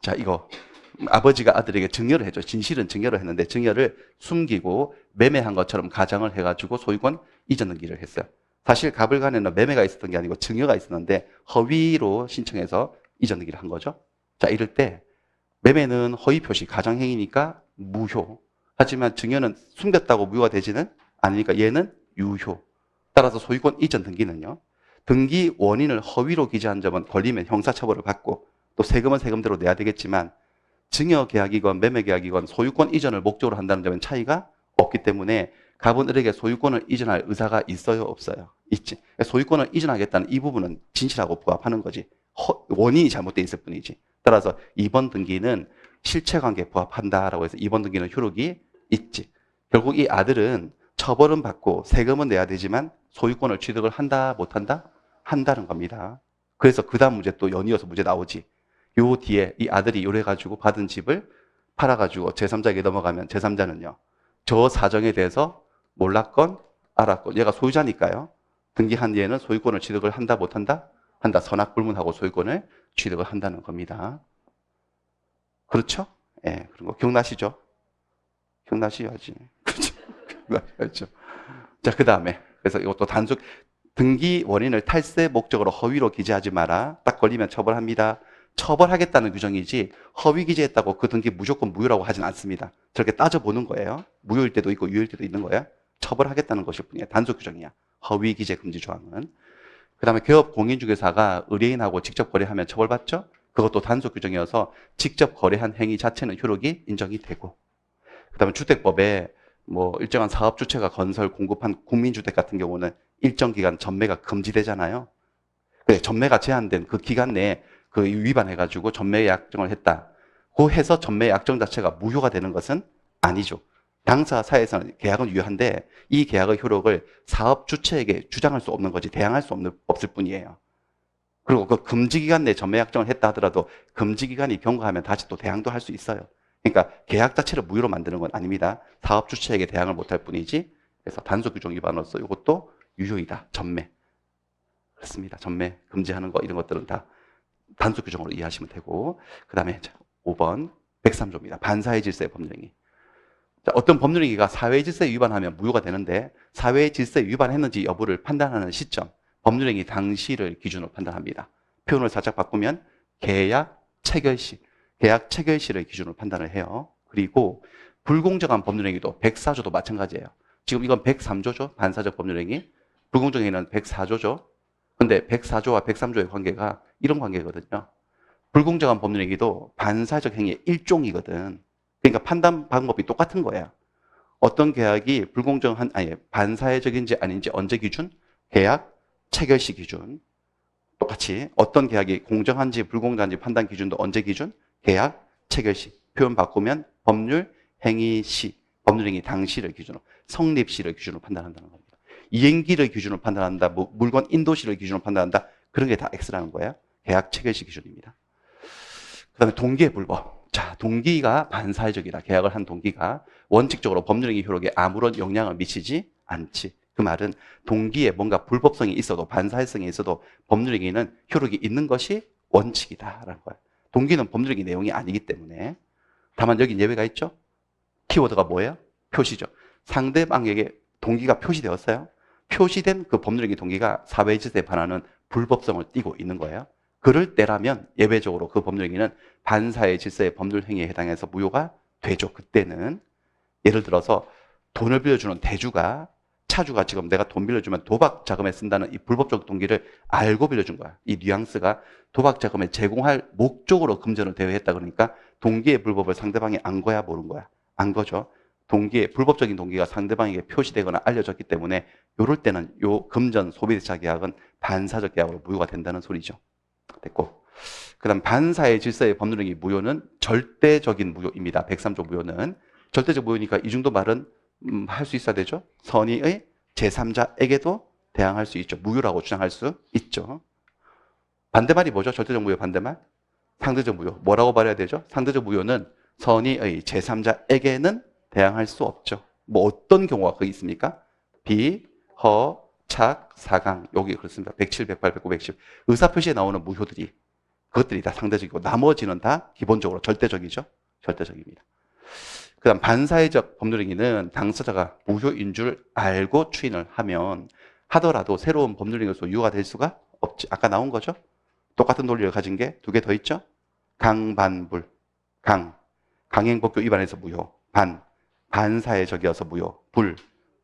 자, 이거 아버지가 아들에게 증여를 해줘. 진실은 증여를 했는데 증여를 숨기고 매매한 것처럼 가정을 해가지고 소유권 이전 등기를 했어요. 사실 가불간에는 매매가 있었던 게 아니고 증여가 있었는데 허위로 신청해서 이전 등기를 한 거죠. 자, 이럴 때 매매는 허위 표시 가정행위니까 무효. 하지만 증여는 숨겼다고 무효가 되지는 않으니까 얘는 유효. 따라서 소유권 이전 등기는요. 등기 원인을 허위로 기재한 점은 걸리면 형사처벌을 받고 또 세금은 세금대로 내야 되겠지만 증여계약이건 매매계약이건 소유권 이전을 목적으로 한다는 점은 차이가 없기 때문에 가분을에게 소유권을 이전할 의사가 있어요? 없어요? 있지. 소유권을 이전하겠다는 이 부분은 진실하고 부합하는 거지. 원인이 잘못되어 있을 뿐이지. 따라서 2번 등기는 실체관계에 부합한다라고 해서 2번 등기는 효력이 있지. 결국 이 아들은 처벌은 받고 세금은 내야 되지만 소유권을 취득을 한다 못한다? 한다는 겁니다. 그래서 그 다음 문제 또 연이어서 문제 나오지. 요 뒤에 이 아들이 요래가지고 받은 집을 팔아가지고 제3자에게 넘어가면 제3자는요. 저 사정에 대해서 몰랐건 알았건 얘가 소유자니까요. 등기한 뒤에는 소유권을 취득을 한다 못한다? 한다. 선악불문하고 소유권을 취득을 한다는 겁니다. 그렇죠? 예, 네, 그런 거 기억나시죠? 기억나셔야지. 그렇죠? 기억나셔야죠. 자, 그 다음에 그래서 이것도 단속 등기 원인을 탈세 목적으로 허위로 기재하지 마라. 딱 걸리면 처벌합니다. 처벌하겠다는 규정이지 허위 기재했다고 그 등기 무조건 무효라고 하진 않습니다. 저렇게 따져보는 거예요. 무효일 때도 있고 유효일 때도 있는 거예요. 처벌하겠다는 것일 뿐이에요. 단속 규정이야. 허위 기재 금지 조항은. 그 다음에 기업 공인중개사가 의뢰인하고 직접 거래하면 처벌받죠? 그것도 단속 규정이어서 직접 거래한 행위 자체는 효력이 인정이 되고, 그 다음에 주택법에 뭐 일정한 사업 주체가 건설 공급한 국민주택 같은 경우는 일정 기간 전매가 금지되잖아요. 그래, 전매가 제한된 그 기간 내에 그 위반해가지고 전매 약정을 했다. 그 해서 전매 약정 자체가 무효가 되는 것은 아니죠. 당사사에서는 계약은 유효한데 이 계약의 효력을 사업 주체에게 주장할 수 없는 거지 대항할 수 없을 뿐이에요. 그리고 그 금지 기간 내에 전매 약정을 했다 하더라도 금지 기간이 경과하면 다시 또 대항도 할 수 있어요. 그러니까 계약 자체를 무효로 만드는 건 아닙니다. 사업 주체에게 대항을 못할 뿐이지. 그래서 단속 규정 위반으로서 이것도 유효이다. 전매. 그렇습니다. 전매 금지하는 거 이런 것들은 다 단속 규정으로 이해하시면 되고, 그 다음에 5번 103조입니다. 반사회 질서의 법률행위. 자, 어떤 법률행위가 사회 질서에 위반하면 무효가 되는데 사회 질서에 위반했는지 여부를 판단하는 시점, 법률행위 당시를 기준으로 판단합니다. 표현을 살짝 바꾸면 계약 체결시, 계약 체결시를 기준으로 판단을 해요. 그리고 불공정한 법률행위도 104조도 마찬가지예요. 지금 이건 103조죠. 반사적 법률행위. 불공정행위는 104조죠. 근데 104조와 103조의 관계가 이런 관계거든요. 불공정한 법률행위도 반사적 행위의 일종이거든. 그러니까 판단 방법이 똑같은 거야. 어떤 계약이 불공정한, 아니, 반사회적인지 아닌지 언제 기준? 계약 체결시 기준. 똑같이 어떤 계약이 공정한지 불공정한지 판단 기준도 언제 기준? 계약 체결시. 표현 바꾸면 법률 행위 시, 법률 행위 당시를 기준으로, 성립시를 기준으로 판단한다는 겁니다. 이행기를 기준으로 판단한다, 물건 인도시를 기준으로 판단한다, 그런 게 다 X라는 거예요. 계약 체결시 기준입니다. 그 다음에 동기의 불법. 자, 동기가 반사회적이다. 계약을 한 동기가 원칙적으로 법률행위 효력에 아무런 영향을 미치지 않지. 그 말은 동기에 뭔가 불법성이 있어도, 반사회성이 있어도 법률행위는 효력이 있는 것이 원칙이다라는 거예요. 동기는 법률행위 내용이 아니기 때문에. 다만 여기 예외가 있죠. 키워드가 뭐예요? 표시죠. 상대방에게 동기가 표시되었어요. 표시된 그 법률행위 동기가 사회 질서에 반하는 불법성을 띠고 있는 거예요. 그럴 때라면 예외적으로 그 법률행위는 반사회 질서의 법률행위에 해당해서 무효가 되죠. 그때는 예를 들어서 돈을 빌려주는 대주가, 차주가 지금 내가 돈 빌려주면 도박 자금에 쓴다는 이 불법적 동기를 알고 빌려준 거야. 이 뉘앙스가 도박 자금을 제공할 목적으로 금전을 대여했다 그러니까 동기의 불법을 상대방이 안 거야, 모른 거야? 안 거죠. 동기의 불법적인 동기가 상대방에게 표시되거나 알려졌기 때문에 이럴 때는 요 금전 소비대차 계약은 반사적 계약으로 무효가 된다는 소리죠. 됐고. 그 다음 반사의 질서의 법률행위 무효는 절대적인 무효입니다. 103조 무효는. 절대적 무효니까 이 정도 말은 할 수 있어야 되죠. 선의의 제3자에게도 대항할 수 있죠. 무효라고 주장할 수 있죠. 반대말이 뭐죠? 절대적 무효 반대말? 상대적 무효. 뭐라고 말해야 되죠? 상대적 무효는 선의의 제3자에게는 대항할 수 없죠. 뭐 어떤 경우가 거기 있습니까? 비, 허, 착, 사강. 여기 그렇습니다. 107, 108, 109, 110. 의사표시에 나오는 무효들이 그것들이 다 상대적이고 나머지는 다 기본적으로 절대적이죠. 절대적입니다. 그 다음 반사회적 법률행위는 당사자가 무효인 줄 알고 추인을 하면 하더라도 새로운 법률행위로서 유효가 될 수가 없지. 아까 나온 거죠. 똑같은 논리를 가진 게 두 개 더 있죠. 강반불. 강행법규 위반해서 무효. 반사회적이어서 무효.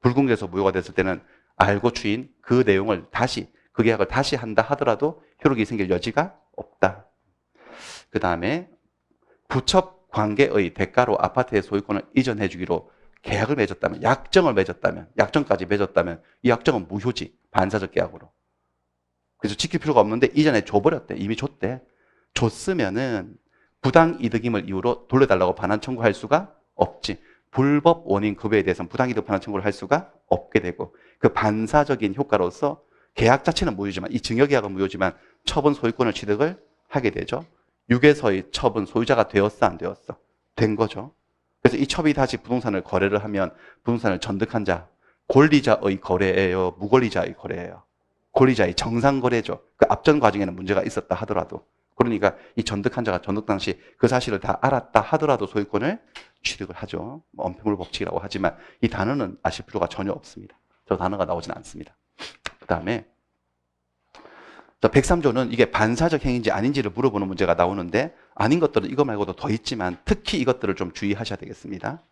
불공정해서 무효가 됐을 때는 알고 추인 그 내용을 다시, 그 계약을 다시 한다 하더라도 효력이 생길 여지가 없다. 그 다음에 부첩 관계의 대가로 아파트의 소유권을 이전해 주기로 계약을 맺었다면, 약정을 맺었다면, 약정까지 맺었다면 이 약정은 무효지. 반사적 계약으로. 그래서 지킬 필요가 없는데 이전에 줘버렸대. 이미 줬대. 줬으면은 부당이득임을 이유로 돌려달라고 반환 청구할 수가 없지. 불법 원인 급여에 대해서는 부당이득 반환 청구를 할 수가 없게 되고 그 반사적인 효과로서 계약 자체는 무효지만, 이 증여계약은 무효지만 처분 소유권을 취득을 하게 되죠. 유괴서의 처분 소유자가 되었어, 안 되었어? 된 거죠. 그래서 이 첩이 다시 부동산을 거래를 하면 부동산을 전득한 자, 권리자의 거래예요, 무권리자의 거래예요? 권리자의 정상 거래죠. 그 앞전 과정에는 문제가 있었다 하더라도. 그러니까 이 전득한 자가 전득 당시 그 사실을 다 알았다 하더라도 소유권을 취득을 하죠. 엄폐물 법칙이라고 하지만 이 단어는 아실 필요가 전혀 없습니다. 저 단어가 나오진 않습니다. 그 다음에 103조는 이게 반사적 행위인지 아닌지를 물어보는 문제가 나오는데 아닌 것들은 이거 말고도 더 있지만 특히 이것들을 좀 주의하셔야 되겠습니다.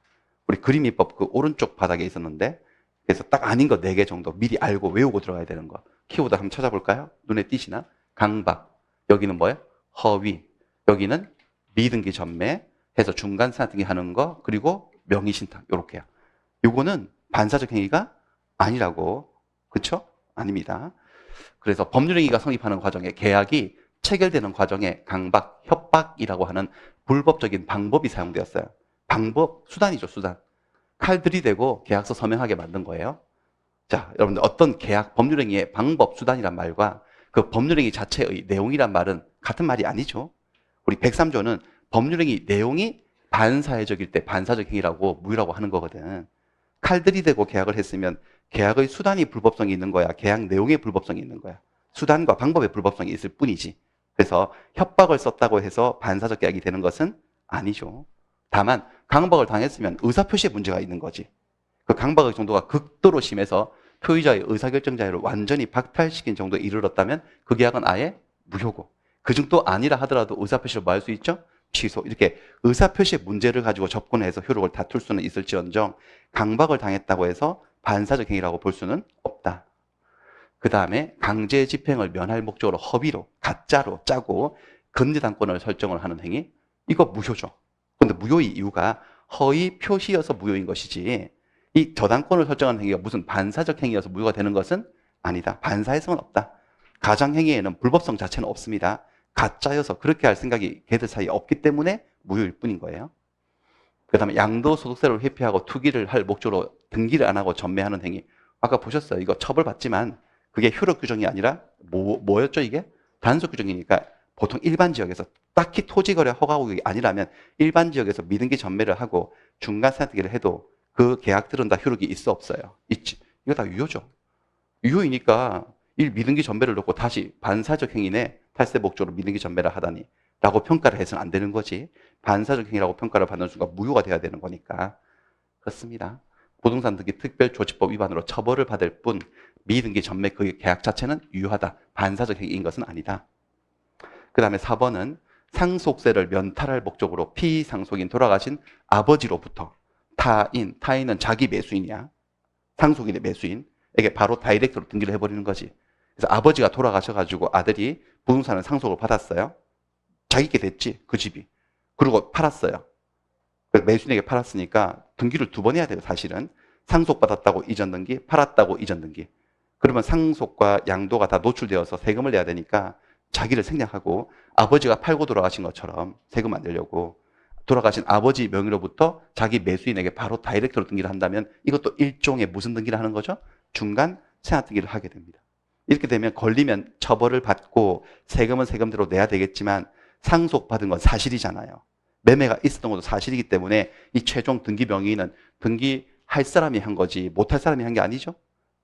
우리 그림이법 그 오른쪽 바닥에 있었는데 그래서 딱 아닌 거 4개 정도 미리 알고 외우고 들어가야 되는 거. 키워드 한번 찾아볼까요? 눈에 띄시나? 강박. 여기는 뭐예요? 허위. 여기는 미등기 전매 해서 중간 상등기 하는 거 그리고 명의신탁 요렇게요. 요거는 반사적 행위가 아니라고. 그렇죠? 아닙니다. 그래서 법률행위가 성립하는 과정에 계약이 체결되는 과정에 강박, 협박이라고 하는 불법적인 방법이 사용되었어요. 방법, 수단이죠, 수단. 칼 들이대고 계약서 서명하게 만든 거예요. 자, 여러분들 어떤 계약, 법률행위의 방법, 수단이란 말과 그 법률행위 자체의 내용이란 말은 같은 말이 아니죠. 우리 103조는 법률행위 내용이 반사회적일 때 반사적 행위라고 무효라고 하는 거거든. 칼 들이대고 계약을 했으면 계약의 수단이 불법성이 있는 거야? 계약 내용의 불법성이 있는 거야? 수단과 방법의 불법성이 있을 뿐이지. 그래서 협박을 썼다고 해서 반사적 계약이 되는 것은 아니죠. 다만 강박을 당했으면 의사표시에 문제가 있는 거지. 그 강박의 정도가 극도로 심해서 표의자의 의사결정 자유를 완전히 박탈시킨 정도에 이르렀다면 그 계약은 아예 무효고 그 정도 아니라 하더라도 의사표시를 뭐 할 수 있죠? 취소. 이렇게 의사표시의 문제를 가지고 접근해서 효력을 다툴 수는 있을지언정 강박을 당했다고 해서 반사적 행위라고 볼 수는 없다. 그 다음에 강제 집행을 면할 목적으로 허위로, 가짜로 짜고 근저당권을 설정을 하는 행위. 이거 무효죠. 근데 무효의 이유가 허위 표시여서 무효인 것이지 이 저당권을 설정하는 행위가 무슨 반사적 행위여서 무효가 되는 것은 아니다. 반사해서는 없다. 가장행위에는 불법성 자체는 없습니다. 가짜여서 그렇게 할 생각이 걔들 사이에 없기 때문에 무효일 뿐인 거예요. 그 다음에 양도소득세를 회피하고 투기를 할 목적으로 등기를 안 하고 전매하는 행위. 아까 보셨어요. 이거 처벌받지만 그게 효력 규정이 아니라 뭐였죠 이게? 단속 규정이니까 보통 일반 지역에서 딱히 토지거래 허가구역이 아니라면 일반 지역에서 미등기 전매를 하고 중간 세납등기를 해도 그 계약들은 다 효력이 있어 없어요? 있지. 이거 다 유효죠. 유효이니까 미등기 전매를 놓고 다시 반사적 행위네 탈세 목적으로 미등기 전매를 하다니 라고 평가를 해서는 안 되는 거지. 반사적 행위라고 평가를 받는 순간 무효가 돼야 되는 거니까. 그렇습니다. 부동산 등기 특별조치법 위반으로 처벌을 받을 뿐 미등기 전매 그 계약 자체는 유효하다. 반사적 행위인 것은 아니다. 그 다음에 4번은 상속세를 면탈할 목적으로 피상속인 돌아가신 아버지로부터 타인은 자기 매수인이야. 상속인의 매수인에게 바로 다이렉트로 등기를 해버리는 거지. 그래서 아버지가 돌아가셔가지고 아들이 부동산을 상속을 받았어요. 자기께 됐지, 그 집이. 그리고 팔았어요. 매수인에게 팔았으니까 등기를 2번 해야 돼요, 사실은. 상속받았다고 이전 등기, 팔았다고 이전 등기. 그러면 상속과 양도가 다 노출되어서 세금을 내야 되니까 자기를 생략하고 아버지가 팔고 돌아가신 것처럼 세금 안 내려고 돌아가신 아버지 명의로부터 자기 매수인에게 바로 다이렉트로 등기를 한다면 이것도 일종의 무슨 등기를 하는 거죠? 중간 세납 등기를 하게 됩니다. 이렇게 되면 걸리면 처벌을 받고 세금은 세금대로 내야 되겠지만 상속받은 건 사실이잖아요. 매매가 있었던 것도 사실이기 때문에 이 최종 등기 명의는 등기할 사람이 한 거지 못할 사람이 한 게 아니죠.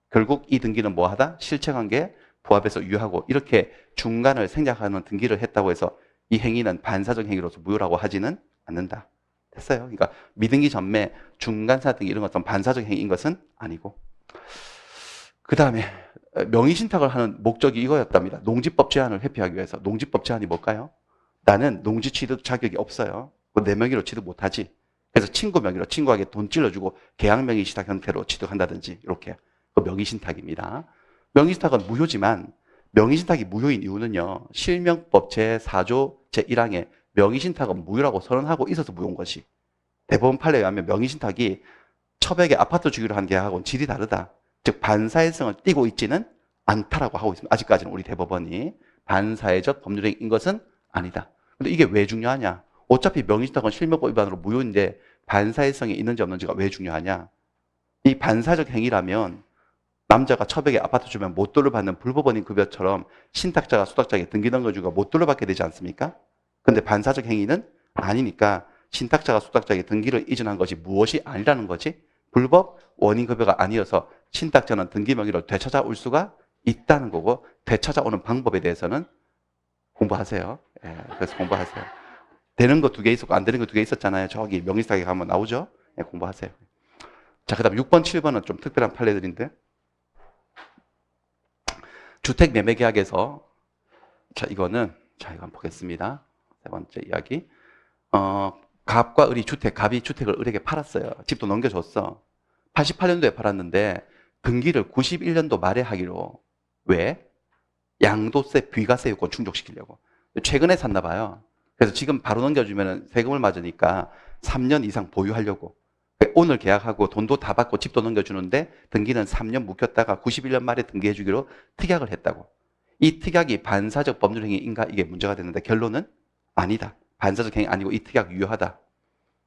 결국 이 등기는 뭐하다? 실체관계에 부합해서 유효하고 이렇게 중간을 생략하는 등기를 했다고 해서 이 행위는 반사적 행위로서 무효라고 하지는 않는다. 됐어요. 그러니까 미등기 전매, 중간사 등기 이런 것은 반사적 행위인 것은 아니고. 그 다음에 명의신탁을 하는 목적이 이거였답니다. 농지법 제한을 회피하기 위해서. 농지법 제한이 뭘까요? 나는 농지 취득 자격이 없어요. 내 명의로 취득 못하지. 그래서 친구 명의로 친구에게 돈 찔러주고 계약 명의신탁 형태로 취득한다든지 이렇게. 그 명의신탁입니다. 명의신탁은 무효지만 명의신탁이 무효인 이유는요. 실명법 제4조 제1항에 명의신탁은 무효라고 선언하고 있어서 무효인 것이. 대법원 판례에 의하면 명의신탁이 첩에게 아파트 주기로 한 계약하고는 질이 다르다. 즉 반사회성을 띠고 있지는 않다라고 하고 있습니다. 아직까지는 우리 대법원이 반사회적 법률행위인 것은 아니다. 근데 이게 왜 중요하냐? 어차피 명의신탁은 실명법 위반으로 무효인데 반사회성이 있는지 없는지가 왜 중요하냐? 이 반사적 행위라면 남자가 첩에게 아파트 주면 못 돌려받는 불법원인 급여처럼 신탁자가 수탁자에게 등기 넘겨주고 못 돌려받게 되지 않습니까? 근데 반사적 행위는 아니니까 신탁자가 수탁자에게 등기를 이전한 것이 무엇이 아니라는 거지? 불법 원인 급여가 아니어서 신탁자는 등기 명의로 되찾아올 수가 있다는 거고 되찾아오는 방법에 대해서는 공부하세요. 예, 그래서 공부하세요. 되는 거 2개 있었고 안 되는 거 2개 있었잖아요. 저기 명의신탁에 가면 나오죠? 예, 공부하세요. 자, 그 다음 6번, 7번은 좀 특별한 판례들인데 주택 매매 계약에서 이거 한번 보겠습니다. 3번째 이야기. 갑과 을이 갑이 주택을 을에게 팔았어요. 집도 넘겨줬어. 88년도에 팔았는데 등기를 91년도 말에 하기로. 왜? 양도세, 비과세 요건 충족시키려고. 최근에 샀나 봐요. 그래서 지금 바로 넘겨주면 세금을 맞으니까 3년 이상 보유하려고. 오늘 계약하고 돈도 다 받고 집도 넘겨주는데 등기는 3년 묵혔다가 91년 말에 등기해주기로 특약을 했다고. 이 특약이 반사적 법률행위인가 이게 문제가 됐는데 결론은 아니다. 반사적 행위 아니고 이 특약 유효하다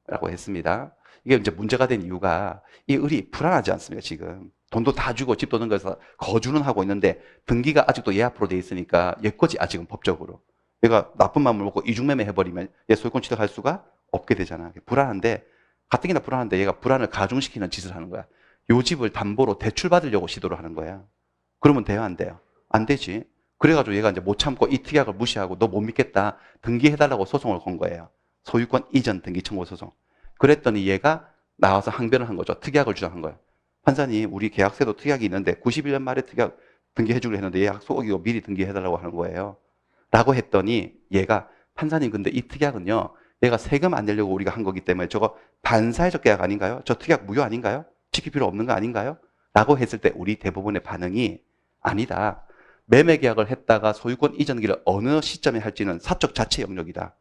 라고 했습니다. 이게 이제 문제가 된 이유가 이 을이 불안하지 않습니까? 지금 돈도 다 주고 집도 넘겨서 거주는 하고 있는데 등기가 아직도 얘 앞으로 돼 있으니까 얘 거지 아직은 법적으로. 얘가 나쁜 마음을 먹고 이중매매 해버리면 얘 소유권 취득할 수가 없게 되잖아. 불안한데 가뜩이나 불안한데 얘가 불안을 가중시키는 짓을 하는 거야. 요 집을 담보로 대출받으려고 시도를 하는 거야. 그러면 돼요? 안 돼요? 안 되지. 그래가지고 얘가 이제 못 참고 이 특약을 무시하고 너 못 믿겠다. 등기해달라고 소송을 건 거예요. 소유권 이전 등기 청구 소송. 그랬더니 얘가 나와서 항변을 한 거죠. 특약을 주장한 거예요. 판사님, 우리 계약서도 특약이 있는데 91년 말에 특약 등기해주기로 했는데 얘 약속 어기고 미리 등기해달라고 하는 거예요. 라고 했더니 얘가 판사님 근데 이 특약은요 얘가 세금 안 내려고 우리가 한 거기 때문에 저거 반사회적 계약 아닌가요? 저 특약 무효 아닌가요? 지킬 필요 없는 거 아닌가요? 라고 했을 때 우리 대부분의 반응이 아니다. 매매 계약을 했다가 소유권 이전기를 어느 시점에 할지는 사적 자체 영역이다.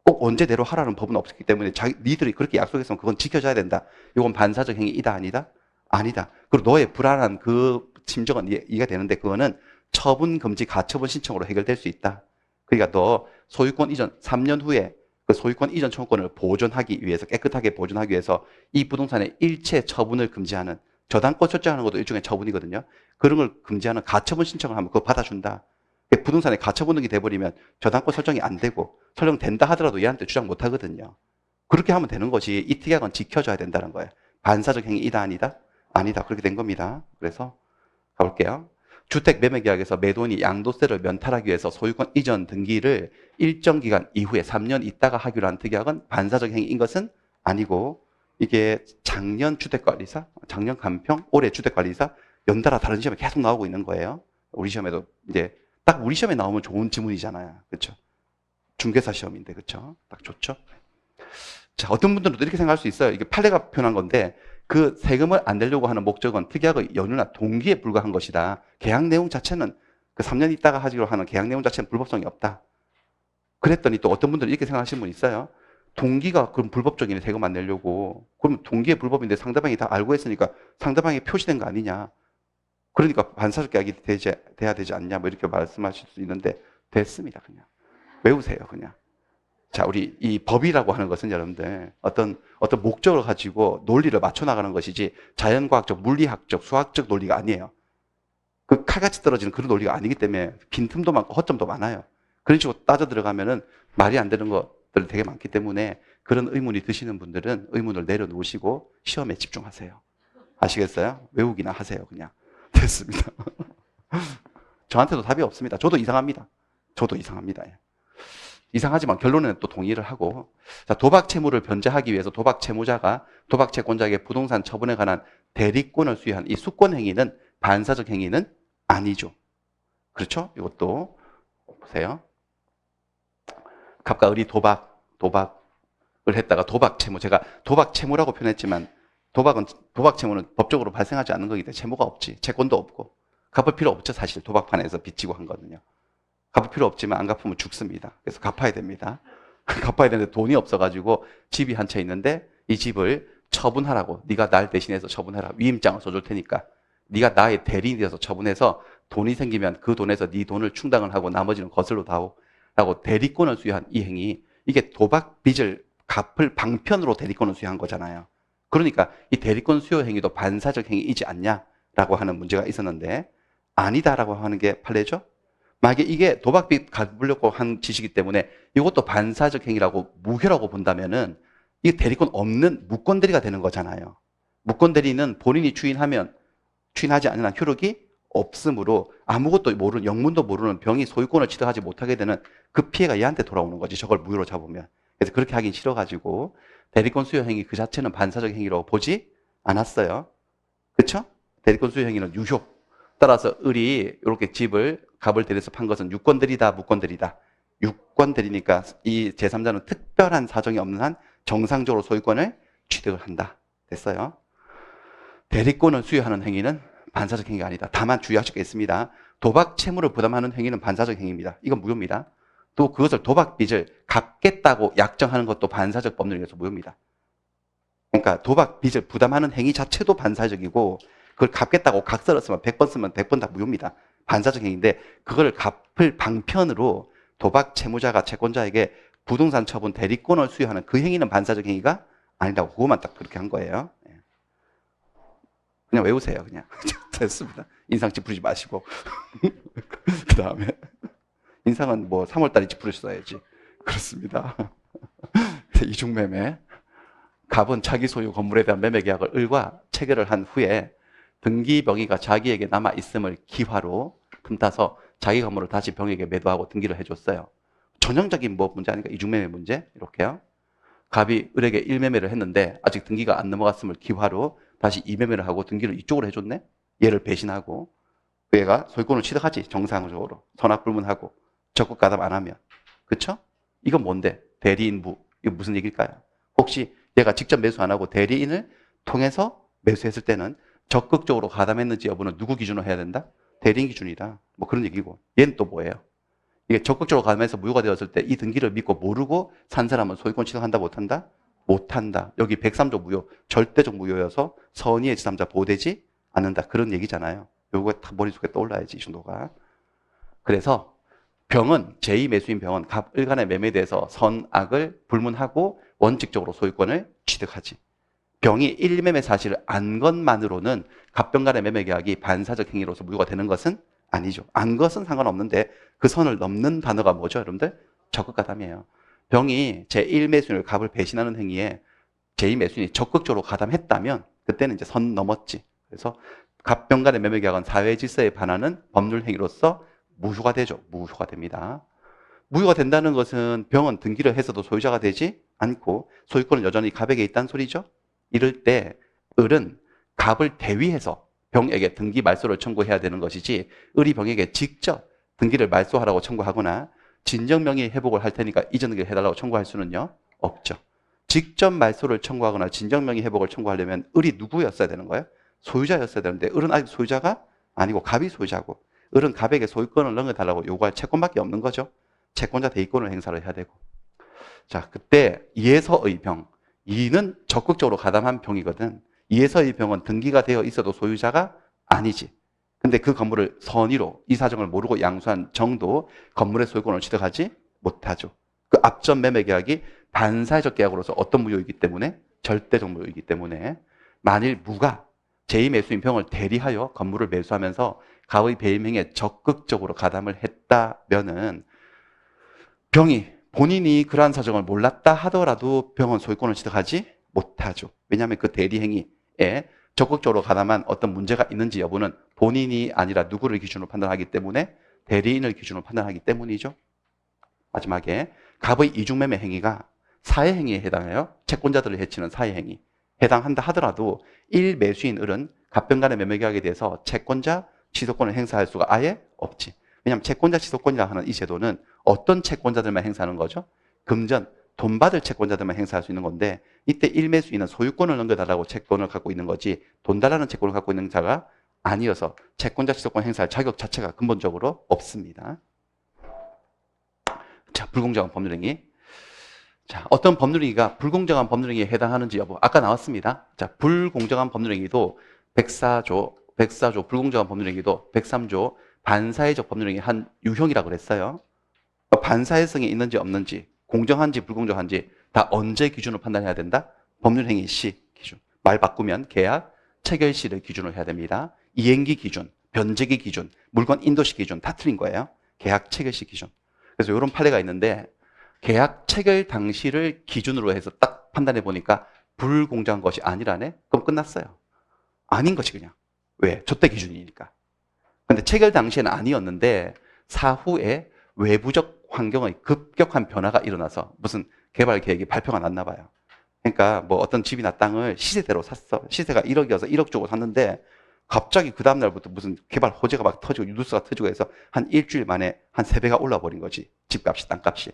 꼭 언제대로 하라는 법은 없기 때문에 니들이 그렇게 약속했으면 그건 지켜줘야 된다. 이건 반사적 행위이다 아니다? 아니다. 그리고 너의 불안한 그 심정은 이해가 되는데 그거는 처분 금지 가처분 신청으로 해결될 수 있다. 그러니까 너 소유권 이전 3년 후에 그 소유권 이전 청구권을 보존하기 위해서 깨끗하게 보존하기 위해서 이 부동산의 일체 처분을 금지하는 저당권 설정하는 것도 일종의 처분이거든요. 그런 걸 금지하는 가처분 신청을 하면 그거 받아준다. 부동산에 가처분 등이 돼버리면 저당권 설정이 안 되고 설정된다 하더라도 얘한테 주장 못 하거든요. 그렇게 하면 되는 것이 이 특약은 지켜줘야 된다는 거예요. 반사적 행위이다 아니다? 아니다. 그렇게 된 겁니다. 그래서 가볼게요. 주택 매매 계약에서 매도인이 양도세를 면탈하기 위해서 소유권 이전 등기를 일정 기간 이후에 3년 있다가 하기로 한 특약은 반사적 행위인 것은 아니고 이게 작년 주택관리사, 작년 간평, 올해 주택관리사 연달아 다른 시험에 계속 나오고 있는 거예요. 우리 시험에도 이제 딱 우리 시험에 나오면 좋은 지문이잖아요. 그렇죠? 중개사 시험인데 그렇죠? 딱 좋죠? 자, 어떤 분들은 이렇게 생각할 수 있어요. 이게 판례가 표현한 건데 그 세금을 안 내려고 하는 목적은 특약의 연유나 동기에 불과한 것이다. 계약 내용 자체는 그 3년 있다가 하기로 하는 계약 내용 자체는 불법성이 없다. 그랬더니 또 어떤 분들은 이렇게 생각하시는 분 있어요. 동기가 그럼 불법적이네 세금 안 내려고. 그럼 동기의 불법인데 상대방이 다 알고 했으니까 상대방이 표시된 거 아니냐. 그러니까 반사적 계약이 돼야 되지 않냐. 뭐 이렇게 말씀하실 수 있는데 됐습니다. 그냥. 외우세요. 그냥. 자, 우리 이 법이라고 하는 것은 여러분들 어떤 목적을 가지고 논리를 맞춰 나가는 것이지 자연과학적, 물리학적, 수학적 논리가 아니에요. 그 칼같이 떨어지는 그런 논리가 아니기 때문에 빈틈도 많고 허점도 많아요. 그런 식으로 따져 들어가면은 말이 안 되는 것들 되게 많기 때문에 그런 의문이 드시는 분들은 의문을 내려놓으시고 시험에 집중하세요. 아시겠어요? 외우기나 하세요. 그냥. 됐습니다. 저한테도 답이 없습니다. 저도 이상합니다. 저도 이상합니다. 이상하지만 결론에는 또 동의를 하고, 자, 도박 채무를 변제하기 위해서 도박 채무자가 도박 채권자에게 부동산 처분에 관한 대리권을 수여한 이 수권 행위는 반사적 행위는 아니죠. 그렇죠? 이것도 보세요. 갑과 을이 도박을 했다가 도박 채무, 제가 도박 채무라고 표현했지만 도박 채무는 법적으로 발생하지 않는 거기 때문에 채무가 없지. 채권도 없고. 갚을 필요 없죠. 사실 도박판에서 빚지고 한 거는요. 갚을 필요 없지만 안 갚으면 죽습니다. 그래서 갚아야 됩니다. 갚아야 되는데 돈이 없어가지고 집이 한 채 있는데 이 집을 처분하라고. 네가 날 대신해서 처분해라. 위임장을 써줄 테니까. 네가 나의 대리인이 돼서 처분해서 돈이 생기면 그 돈에서 네 돈을 충당을 하고 나머지는 거슬러 다오. 라고 대리권을 수여한 이 행위. 이게 도박 빚을 갚을 방편으로 대리권을 수여한 거잖아요. 그러니까 이 대리권 수여 행위도 반사적 행위이지 않냐라고 하는 문제가 있었는데 아니다라고 하는 게 판례죠. 만약에 이게 도박빚 갚으려고 한 짓이기 때문에 이것도 반사적 행위라고 무효라고 본다면은 이게 대리권 없는 무권 대리가 되는 거잖아요. 무권 대리는 본인이 추인하지 않는 한 효력이 없으므로 아무것도 모르는, 영문도 모르는 병이 소유권을 취득하지 못하게 되는 그 피해가 얘한테 돌아오는 거지. 저걸 무효로 잡으면. 그래서 그렇게 하긴 싫어가지고 대리권 수여 행위 그 자체는 반사적 행위라고 보지 않았어요. 그렇죠? 대리권 수여 행위는 유효. 따라서 을이 이렇게 집을 갑을 대리해서 판 것은 유권들이다, 무권들이다. 유권들이니까 이 제3자는 특별한 사정이 없는 한 정상적으로 소유권을 취득을 한다. 됐어요. 대리권을 수여하는 행위는 반사적 행위가 아니다. 다만 주의하실 게 있습니다. 도박 채무를 부담하는 행위는 반사적 행위입니다. 이건 무효입니다. 또 그것을 도박 빚을 갚겠다고 약정하는 것도 반사적 법률에 의해서 무효입니다. 그러니까 도박 빚을 부담하는 행위 자체도 반사적이고 그걸 갚겠다고 각서를 쓰면 100번 쓰면 100번 다 무효입니다. 반사적 행위인데 그걸 갚을 방편으로 도박 채무자가 채권자에게 부동산 처분 대리권을 수여하는 그 행위는 반사적 행위가 아니라고 그것만 딱 그렇게 한 거예요. 그냥 외우세요. 그냥. 됐습니다. 인상 찌푸리지 마시고. 그 다음에 인상은 뭐 3월달에 찌푸리셔야지. 그렇습니다. 이중매매. 갑은 자기 소유 건물에 대한 매매 계약을 을과 체결을 한 후에 등기 병이가 자기에게 남아 있음을 기화로 틈타서 자기 건물을 다시 병에게 매도하고 등기를 해줬어요. 전형적인 뭐 문제 아닌가? 이중매매 문제 이렇게요. 갑이 을에게 1매매를 했는데 아직 등기가 안 넘어갔음을 기화로 다시 2매매를 하고 등기를 이쪽으로 해줬네. 얘를 배신하고 그 애가 소유권을 취득하지. 정상적으로 선악불문하고 적극 가담 안 하면. 그쵸? 이건 뭔데? 대리인부. 이거 무슨 얘기일까요? 혹시 얘가 직접 매수 안 하고 대리인을 통해서 매수했을 때는 적극적으로 가담했는지 여부는 누구 기준으로 해야 된다? 대리인 기준이다. 뭐 그런 얘기고. 얘는 또 뭐예요? 이게 적극적으로 가담해서 무효가 되었을 때 이 등기를 믿고 모르고 산 사람은 소유권 취득한다 못한다? 못한다. 여기 103조 무효, 절대적 무효여서 선의의 제3자 보호되지 않는다. 그런 얘기잖아요. 요거 다 머릿속에 떠올라야지, 이 정도가. 그래서 병은, 제2매수인 병은 갑을 간의 매매에 대해서 선악을 불문하고 원칙적으로 소유권을 취득하지. 병이 1매매 사실을 안 것만으로는 갑병 간의 매매 계약이 반사적 행위로서 무효가 되는 것은 아니죠. 안 것은 상관없는데 그 선을 넘는 단어가 뭐죠, 여러분들? 적극가담이에요. 병이 제1매수인을 갑을 배신하는 행위에 제2매수인이 적극적으로 가담했다면 그때는 이제 선 넘었지. 그래서 갑병 간의 매매 계약은 사회 질서에 반하는 법률 행위로서 무효가 되죠. 무효가 됩니다. 무효가 된다는 것은 병은 등기를 해서도 소유자가 되지 않고 소유권은 여전히 갑에게 있다는 소리죠. 이럴 때 을은 갑을 대위해서 병에게 등기 말소를 청구해야 되는 것이지 을이 병에게 직접 등기를 말소하라고 청구하거나 진정명의 회복을 할 테니까 이전 등기를 해달라고 청구할 수는요 없죠. 직접 말소를 청구하거나 진정명의 회복을 청구하려면 을이 누구였어야 되는 거예요? 소유자였어야 되는데 을은 아직 소유자가 아니고 갑이 소유자고 을은 갑에게 소유권을 넘겨달라고 요구할 채권밖에 없는 거죠. 채권자 대위권을 행사를 해야 되고. 자, 그때 이에서의 병, 이는 적극적으로 가담한 병이거든. 이에서의 병은 등기가 되어 있어도 소유자가 아니지. 근데 그 건물을 선의로 이 사정을 모르고 양수한 정도 건물의 소유권을 취득하지 못하죠. 그 앞전 매매 계약이 반사회적 계약으로서 어떤 무효이기 때문에 절대적 무효이기 때문에 만일 무가 제2매수인 병을 대리하여 건물을 매수하면서 갑의 배임행위에 적극적으로 가담을 했다면은 병이 본인이 그러한 사정을 몰랐다 하더라도 병은 소유권을 취득하지 못하죠. 왜냐하면 그 대리행위에 적극적으로 가담한 어떤 문제가 있는지 여부는 본인이 아니라 누구를 기준으로 판단하기 때문에 대리인을 기준으로 판단하기 때문이죠. 마지막에 갑의 이중매매 행위가 사회행위에 해당해요. 채권자들을 해치는 사회행위. 해당한다 하더라도 1매수인 을은 갑병 간의 매매계약에 대해서 채권자 취소권을 행사할 수가 아예 없지. 왜냐하면 채권자 취소권이라 하는 이 제도는 어떤 채권자들만 행사하는 거죠? 금전, 돈 받을 채권자들만 행사할 수 있는 건데 이때 1매수인은 소유권을 넘겨달라고 채권을 갖고 있는 거지 돈 달라는 채권을 갖고 있는 자가 아니어서 채권자 취소권 행사할 자격 자체가 근본적으로 없습니다. 자, 불공정한 법률행위. 자, 어떤 법률행위가 불공정한 법률행위에 해당하는지 여부 아까 나왔습니다. 자, 불공정한 법률행위도 104조 불공정한 법률행위도 103조 반사회적 법률행위 한 유형이라고 그랬어요. 반사회성이 있는지 없는지 공정한지 불공정한지 다 언제 기준으로 판단해야 된다? 법률행위 시 기준. 말 바꾸면 계약 체결 시를 기준으로 해야 됩니다. 이행기 기준, 변제기 기준, 물건 인도시 기준 다 틀린 거예요. 계약 체결 시 기준. 그래서 이런 판례가 있는데 계약 체결 당시를 기준으로 해서 딱 판단해 보니까 불공정한 것이 아니라네? 그럼 끝났어요. 아닌 것이 그냥. 왜? 줬대 기준이니까. 근데 체결 당시에는 아니었는데 사후에 외부적 환경의 급격한 변화가 일어나서 무슨 개발 계획이 발표가 났나 봐요. 그러니까 뭐 어떤 집이나 땅을 시세대로 샀어. 시세가 1억이어서 1억 주고 샀는데 갑자기 그 다음날부터 무슨 개발 호재가 막 터지고 뉴스가 터지고 해서 한 일주일 만에 한 3배가 올라 버린 거지. 집값이, 땅값이.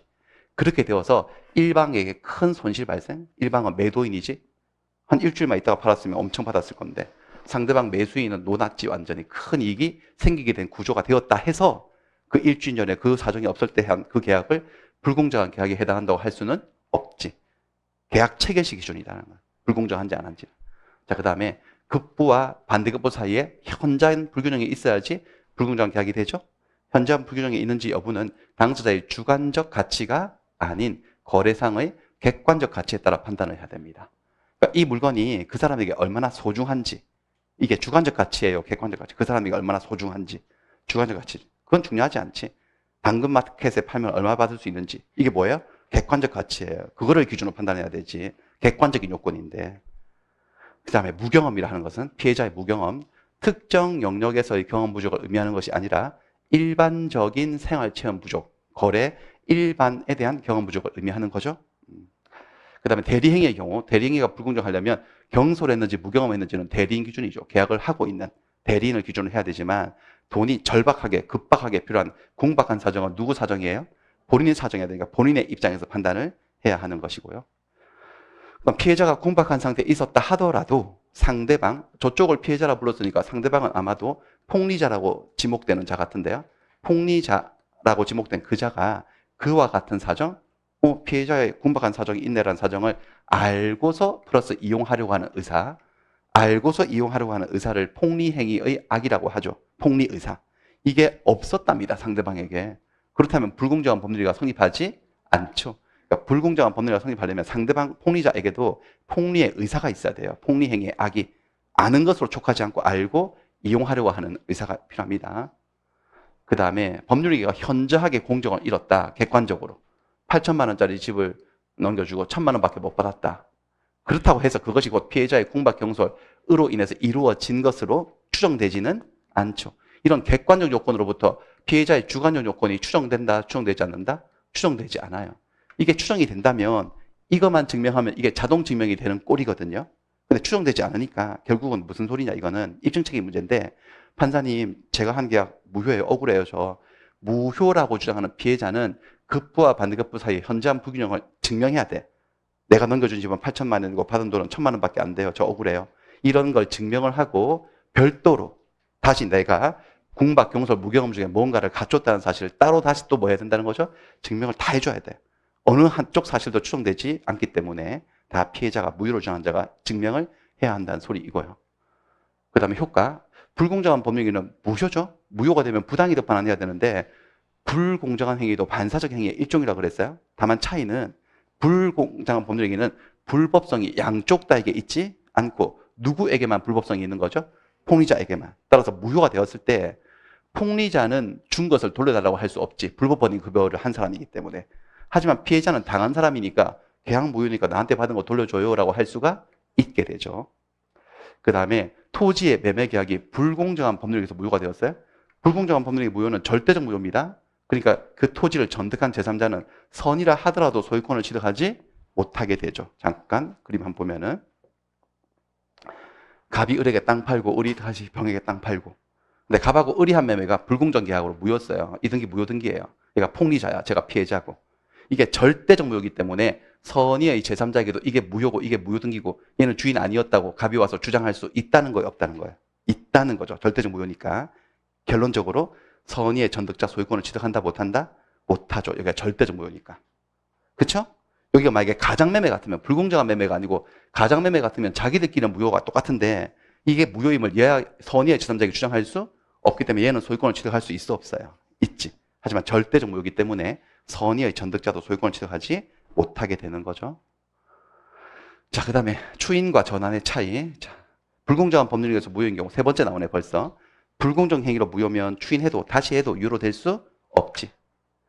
그렇게 되어서 일방에게 큰 손실 발생? 일방은 매도인이지? 한 일주일만 있다가 팔았으면 엄청 받았을 건데 상대방 매수인은 노났지. 완전히 큰 이익이 생기게 된 구조가 되었다 해서 그 일주일 전에 그 사정이 없을 때 한 그 계약을 불공정한 계약에 해당한다고 할 수는 없지. 계약 체결시 기준이라는 거야. 불공정한지 안 한지. 자, 그 다음에 급부와 반대급부 사이에 현저한 불균형이 있어야지 불공정한 계약이 되죠. 현저한 불균형이 있는지 여부는 당사자의 주관적 가치가 아닌 거래상의 객관적 가치에 따라 판단을 해야 됩니다. 그러니까 이 물건이 그 사람에게 얼마나 소중한지, 이게 주관적 가치예요, 객관적 가치. 그 사람에게 얼마나 소중한지, 주관적 가치. 그건 중요하지 않지. 당근마켓에 팔면 얼마 받을 수 있는지. 이게 뭐예요? 객관적 가치예요. 그거를 기준으로 판단해야 되지. 객관적인 요건인데. 그 다음에 무경험이라 하는 것은 피해자의 무경험, 특정 영역에서의 경험 부족을 의미하는 것이 아니라 일반적인 생활 체험 부족, 거래 일반에 대한 경험 부족을 의미하는 거죠. 그 다음에 대리행위의 경우, 대리행위가 불공정하려면 경솔했는지 무경험했는지는 대리인 기준이죠. 계약을 하고 있는 대리인을 기준으로 해야 되지만 돈이 절박하게 급박하게 필요한 궁박한 사정은 누구 사정이에요? 본인의 사정이어야 되니까 본인의 입장에서 판단을 해야 하는 것이고요. 그럼 피해자가 궁박한 상태에 있었다 하더라도 상대방, 저쪽을 피해자라 불렀으니까 상대방은 아마도 폭리자라고 지목되는 자 같은데요. 폭리자라고 지목된 그 자가 그와 같은 사정, 피해자의 궁박한 사정이 있네라는 사정을 알고서 플러스 이용하려고 하는 의사, 알고서 이용하려고 하는 의사를 폭리행위의 악이라고 하죠. 폭리의사. 이게 없었답니다. 상대방에게. 그렇다면 불공정한 법률이가 성립하지 않죠. 그러니까 불공정한 법률이가 성립하려면 상대방 폭리자에게도 폭리의 의사가 있어야 돼요. 폭리행위의 악이 아는 것으로 촉하지 않고 알고 이용하려고 하는 의사가 필요합니다. 그 다음에 법률위기가 현저하게 공정을 잃었다. 객관적으로. 8천만 원짜리 집을 넘겨주고 1,000만 원밖에 못 받았다. 그렇다고 해서 그것이 곧 피해자의 궁박 경솔으로 인해서 이루어진 것으로 추정되지는 않죠. 이런 객관적 요건으로부터 피해자의 주관적 요건이 추정된다, 추정되지 않는다? 추정되지 않아요. 이게 추정이 된다면 이것만 증명하면 이게 자동 증명이 되는 꼴이거든요. 근데 추정되지 않으니까 결국은 무슨 소리냐, 이거는 입증책임 문제인데, 판사님 제가 한 계약 무효예요, 억울해요, 저. 무효라고 주장하는 피해자는 급부와 반대급부 사이에 현저한 불균형을 증명해야 돼. 내가 넘겨준 집은 8천만 원이고 받은 돈은 1,000만 원밖에 안 돼요, 저 억울해요. 이런 걸 증명을 하고 별도로 다시 내가 궁박, 경솔, 무경험 중에 뭔가를 갖췄다는 사실을 따로 다시 또 뭐 해야 된다는 거죠? 증명을 다 해줘야 돼요. 어느 한쪽 사실도 추정되지 않기 때문에 다 피해자가 무효로 주장한 자가 증명을 해야 한다는 소리이고요. 그 다음에 효과. 불공정한 법률행위는 무효죠. 무효가 되면 부당이득 반환해야 되는데 불공정한 행위도 반사적 행위의 일종이라고 그랬어요. 다만 차이는 불공정한 법률행위는 불법성이 양쪽 다에게 있지 않고 누구에게만 불법성이 있는 거죠? 폭리자에게만. 따라서 무효가 되었을 때 폭리자는 준 것을 돌려달라고 할 수 없지. 불법범인 급여를 한 사람이기 때문에. 하지만 피해자는 당한 사람이니까 계약 무효니까 나한테 받은 거 돌려줘요 라고 할 수가 있게 되죠. 그 다음에 토지의 매매 계약이 불공정한 법률에서 무효가 되었어요. 불공정한 법률의 무효는 절대적 무효입니다. 그러니까 그 토지를 전득한 제3자는 선이라 하더라도 소유권을 취득하지 못하게 되죠. 잠깐 그림 한번 보면은 갑이 을에게 땅 팔고 을이 다시 병에게 땅 팔고, 근데 갑하고 을이 한 매매가 불공정 계약으로 무효였어요. 이 등기 무효 등기예요. 얘가 폭리자야, 제가 피해자고. 이게 절대적 무효이기 때문에 선의의 제3자에게도 이게 무효고 이게 무효 등기고 얘는 주인 아니었다고 갑이 와서 주장할 수 있다는 거예요, 없다는 거예요? 있다는 거죠. 절대적 무효니까. 결론적으로 선의의 전득자 소유권을 취득한다, 못한다? 못하죠. 여기가 절대적 무효니까. 그렇죠? 여기가 만약에 가장매매 같으면, 불공정한 매매가 아니고 가장매매 같으면 자기들끼리는 무효가 똑같은데 이게 무효임을 얘야 선의의 제3자에게 주장할 수 없기 때문에 얘는 소유권을 취득할 수 있어, 없어요? 있지. 하지만 절대적 무효이기 때문에 선의의 전득자도 소유권을 취득하지 못하게 되는 거죠. 자, 그 다음에 추인과 전환의 차이. 자, 불공정한 법률에서 무효인 경우 세 번째 나오네 벌써. 불공정 행위로 무효면 추인해도 다시 해도 유효로 될 수 없지.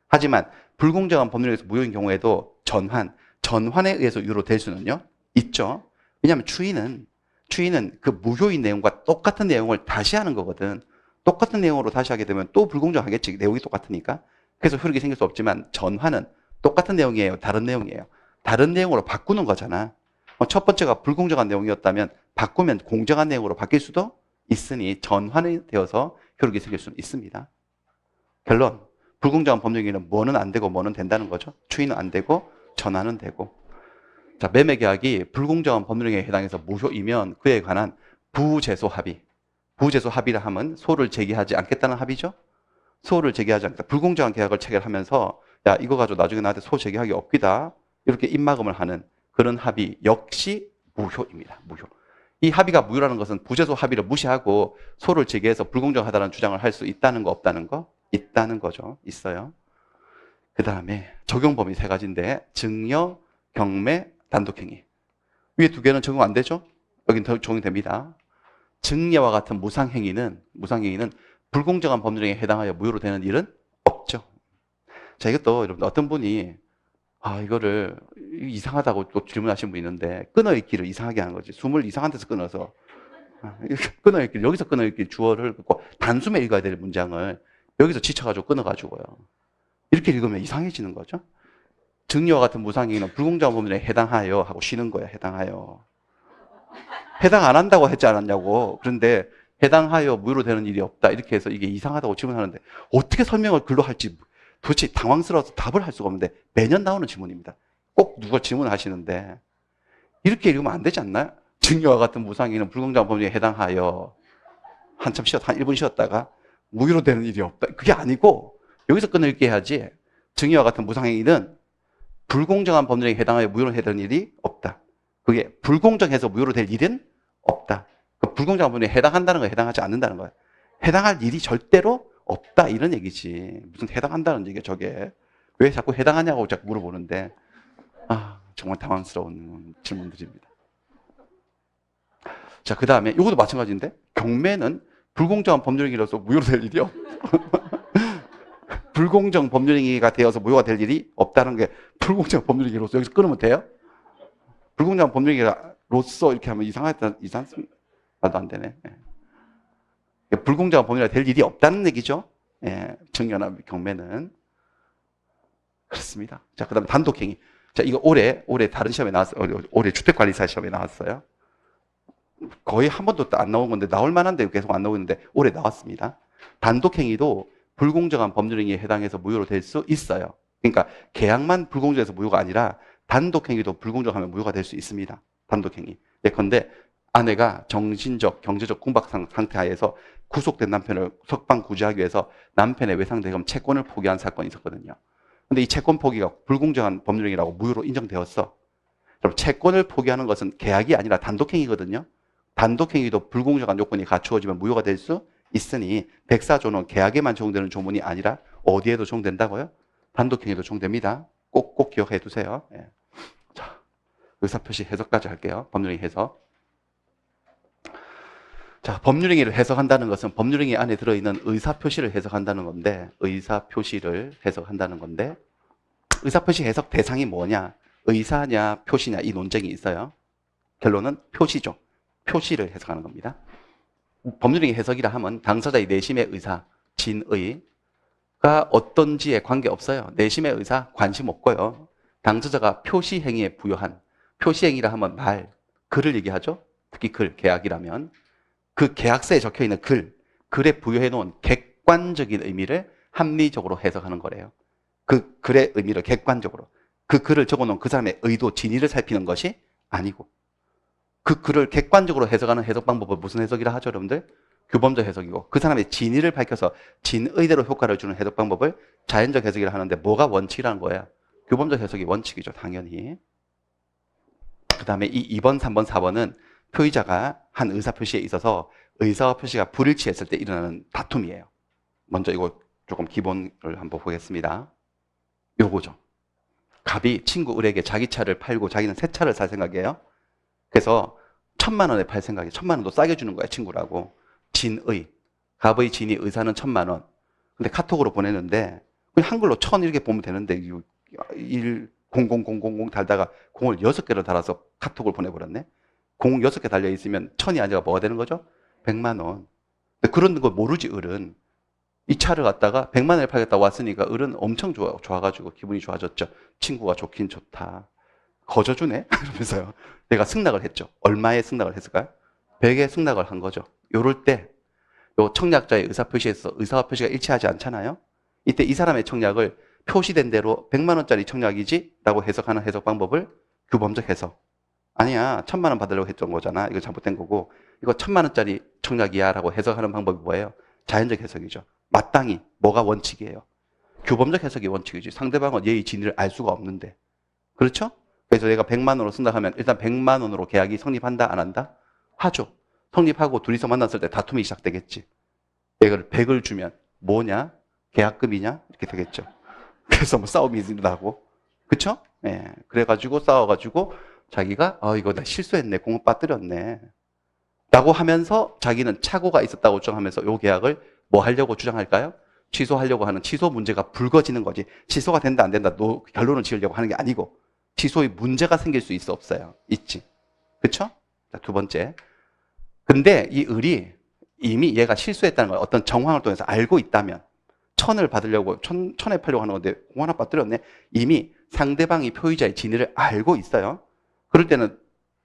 하지만 불공정한 법률에서 무효인 경우에도 전환에 의해서 유효로 될 수는요 있죠. 왜냐하면 추인은 그 무효인 내용과 똑같은 내용을 다시 하는 거거든. 똑같은 내용으로 다시 하게 되면 또 불공정하겠지. 내용이 똑같으니까. 그래서 효력이 생길 수 없지만 전환은 똑같은 내용이에요, 다른 내용이에요? 다른 내용으로 바꾸는 거잖아. 첫 번째가 불공정한 내용이었다면 바꾸면 공정한 내용으로 바뀔 수도 있으니 전환이 되어서 효력이 생길 수는 있습니다. 결론, 불공정한 법률행위는 뭐는 안 되고 뭐는 된다는 거죠. 추인은 안 되고 전환은 되고. 자, 매매계약이 불공정한 법률행위에 해당해서 무효이면 그에 관한 부재소 합의. 부재소 합의라 하면 소를 제기하지 않겠다는 합의죠. 소를 제기하지 않겠다. 불공정한 계약을 체결하면서 야, 이거 가지고 나중에 나한테 소 제기하기 없기다. 이렇게 입막음을 하는 그런 합의 역시 무효입니다. 무효. 이 합의가 무효라는 것은 부재소 합의를 무시하고 소를 제기해서 불공정하다는 주장을 할 수 있다는 거, 없다는 거? 있다는 거죠. 있어요. 그 다음에 적용 범위 세 가지인데 증여, 경매, 단독행위. 위에 두 개는 적용 안 되죠? 여기는 적용됩니다. 증여와 같은 무상행위는 불공정한 법률행위에 해당하여 무효로 되는 일은 없죠. 자, 이것도 여러분 어떤 분이 이거를 이상하다고 또 질문하신 분이 있는데 끊어읽기를 이상하게 하는 거지. 숨을 이상한 데서 끊어서 끊어읽기, 여기서 끊어읽기 주어를 끊고 단숨에 읽어야 될 문장을 여기서 지쳐가지고 끊어가지고요. 이렇게 읽으면 이상해지는 거죠. 증여와 같은 무상행위는 불공정한 법률에 해당하여 하고 쉬는 거야. 해당하여. 해당 안 한다고 했지 않았냐고. 그런데 해당하여 무효로 되는 일이 없다. 이렇게 해서 이게 이상하다고 질문하는데 어떻게 설명을 글로 할지 도대체 당황스러워서 답을 할 수가 없는데 매년 나오는 질문입니다. 꼭 누가 질문하시는데 이렇게 읽으면 안 되지 않나요? 증여와 같은 무상행위는 불공정한 법률에 해당하여 한참 한 1분 쉬었다가 무효로 되는 일이 없다. 그게 아니고 여기서 끊을게 해야지. 증여와 같은 무상행위는 불공정한 법률에 해당하여 무효로 되는 일이 없다. 그게 불공정해서 무효로 될 일은 없다. 그 불공정한 법률에 해당한다는 거야, 해당하지 않는다는 거야. 해당할 일이 절대로 없다 이런 얘기지. 무슨 해당한다는 얘기야 저게. 왜 자꾸 해당하냐고 자꾸 물어보는데 정말 당황스러운 질문들입니다. 자, 그 다음에 이것도 마찬가지인데 경매는 불공정한 법률행위로서 무효로 될 일이 불공정 법률행위가 되어서 무효가 될 일이 없다는 게 불공정한 법률행위로서 여기서 끊으면 돼요? 불공정한 법률행위로서 이렇게 하면 이상습니다. 나도 안 되네. 예. 불공정한 법률행위가 될 일이 없다는 얘기죠. 예, 증여나 경매는 그렇습니다. 자, 그다음에 단독행위. 자, 이거 올해 다른 시험에 나왔어요. 올해 주택관리사 시험에 나왔어요. 거의 한 번도 안 나온 건데 나올 만한데 계속 안 나오고 있는데 올해 나왔습니다. 단독행위도 불공정한 법률행위에 해당해서 무효로 될 수 있어요. 그러니까 계약만 불공정해서 무효가 아니라 단독행위도 불공정하면 무효가 될 수 있습니다. 단독행위. 예컨대 아내가 정신적, 경제적 공박 상태 하에서 구속된 남편을 석방 구제하기 위해서 남편의 외상대금 채권을 포기한 사건이 있었거든요. 근데 이 채권 포기가 불공정한 법률행위라고 무효로 인정되었어. 그럼 채권을 포기하는 것은 계약이 아니라 단독행위거든요. 단독행위도 불공정한 요건이 갖추어지면 무효가 될 수 있으니 백사조는 계약에만 적용되는 조문이 아니라 어디에도 적용된다고요? 단독행위도 적용됩니다. 꼭 기억해 두세요. 예. 자, 의사표시 해석까지 할게요. 법률행위 해석. 자, 법률행위를 해석한다는 것은 법률행위 안에 들어있는 의사표시를 해석한다는 건데 의사표시 해석 대상이 뭐냐? 의사냐 표시냐 이 논쟁이 있어요. 결론은 표시죠. 표시를 해석하는 겁니다. 법률행위 해석이라 하면 당사자의 내심의 의사, 진의가 어떤지에 관계없어요. 내심의 의사 관심 없고요. 당사자가 표시행위에 부여한 표시행위라 하면 글을 얘기하죠. 특히 글, 계약이라면 그 계약서에 적혀있는 글에 부여해놓은 객관적인 의미를 합리적으로 해석하는 거래요. 그 글의 의미를 객관적으로. 그 글을 적어놓은 그 사람의 의도, 진의를 살피는 것이 아니고 그 글을 객관적으로 해석하는 해석 방법을 무슨 해석이라 하죠, 여러분들? 규범적 해석이고 그 사람의 진의를 밝혀서 진의대로 효과를 주는 해석 방법을 자연적 해석이라 하는데 뭐가 원칙이라는 거예요? 규범적 해석이 원칙이죠, 당연히. 그 다음에 이 2번, 3번, 4번은 표의자가 한 의사표시에 있어서 의사와 표시가 불일치했을 때 일어나는 다툼이에요. 먼저 이거 조금 기본을 한번 보겠습니다. 요거죠. 갑이 친구 을에게 자기 차를 팔고 자기는 새 차를 살 생각이에요. 그래서 1,000만 원에 팔 생각이에요. 1,000만 원도 싸게 주는 거야, 친구라고. 갑의 진이 의사는 1,000만 원. 근데 카톡으로 보내는데 그냥 한글로 1,000 이렇게 보면 되는데 100000 달다가 0을 6개를 달아서 카톡을 보내버렸네. 0 6개 달려있으면 1,000이 아니라 뭐가 되는 거죠? 100만 원. 근데 그런 거 모르지, 을은. 이 차를 갖다가 100만 원에 팔겠다고 왔으니까 을은 엄청 좋아가지고 기분이 좋아졌죠. 친구가 좋긴 좋다. 거저주네? 그러면서요. 내가 승낙을 했죠. 얼마에 승낙을 했을까요? 100에 승낙을 한 거죠. 요럴 때, 요 청약자의 의사표시에서 의사와 표시가 일치하지 않잖아요? 이때 이 사람의 청약을 표시된 대로 100만 원짜리 청약이지? 라고 해석하는 해석 방법을 규범적 해석. 아니야, 1,000만 원 받으려고 했던 거잖아. 이거 잘못된 거고. 이거 1,000만 원짜리 청약이야. 라고 해석하는 방법이 뭐예요? 자연적 해석이죠. 마땅히. 뭐가 원칙이에요? 규범적 해석이 원칙이지. 상대방은 예의 진위를 알 수가 없는데. 그렇죠? 그래서 내가 100만 원으로 쓴다 하면 일단 100만 원으로 계약이 성립한다, 안 한다? 하죠. 성립하고 둘이서 만났을 때 다툼이 시작되겠지. 내가 100을 주면 뭐냐? 계약금이냐? 이렇게 되겠죠. 그래서 뭐 싸움이 일어나고. 그쵸? 예. 그래가지고 싸워가지고 자기가 이거 나 실수했네. 공을 빠뜨렸네. 라고 하면서 자기는 착오가 있었다고 주장하면서 요 계약을 뭐 하려고 주장할까요? 취소하려고 하는 취소 문제가 불거지는 거지. 취소가 된다 안 된다 결론을 지으려고 하는 게 아니고 취소의 문제가 생길 수 있어 없어요? 있지. 그쵸? 자, 두 번째. 근데 이 을이 이미 얘가 실수했다는 걸 어떤 정황을 통해서 알고 있다면 1,000을 받으려고 1,000에 팔려고 하는 건데 공 하나 빠뜨렸네. 이미 상대방이 표의자의 진위를 알고 있어요. 그럴 때는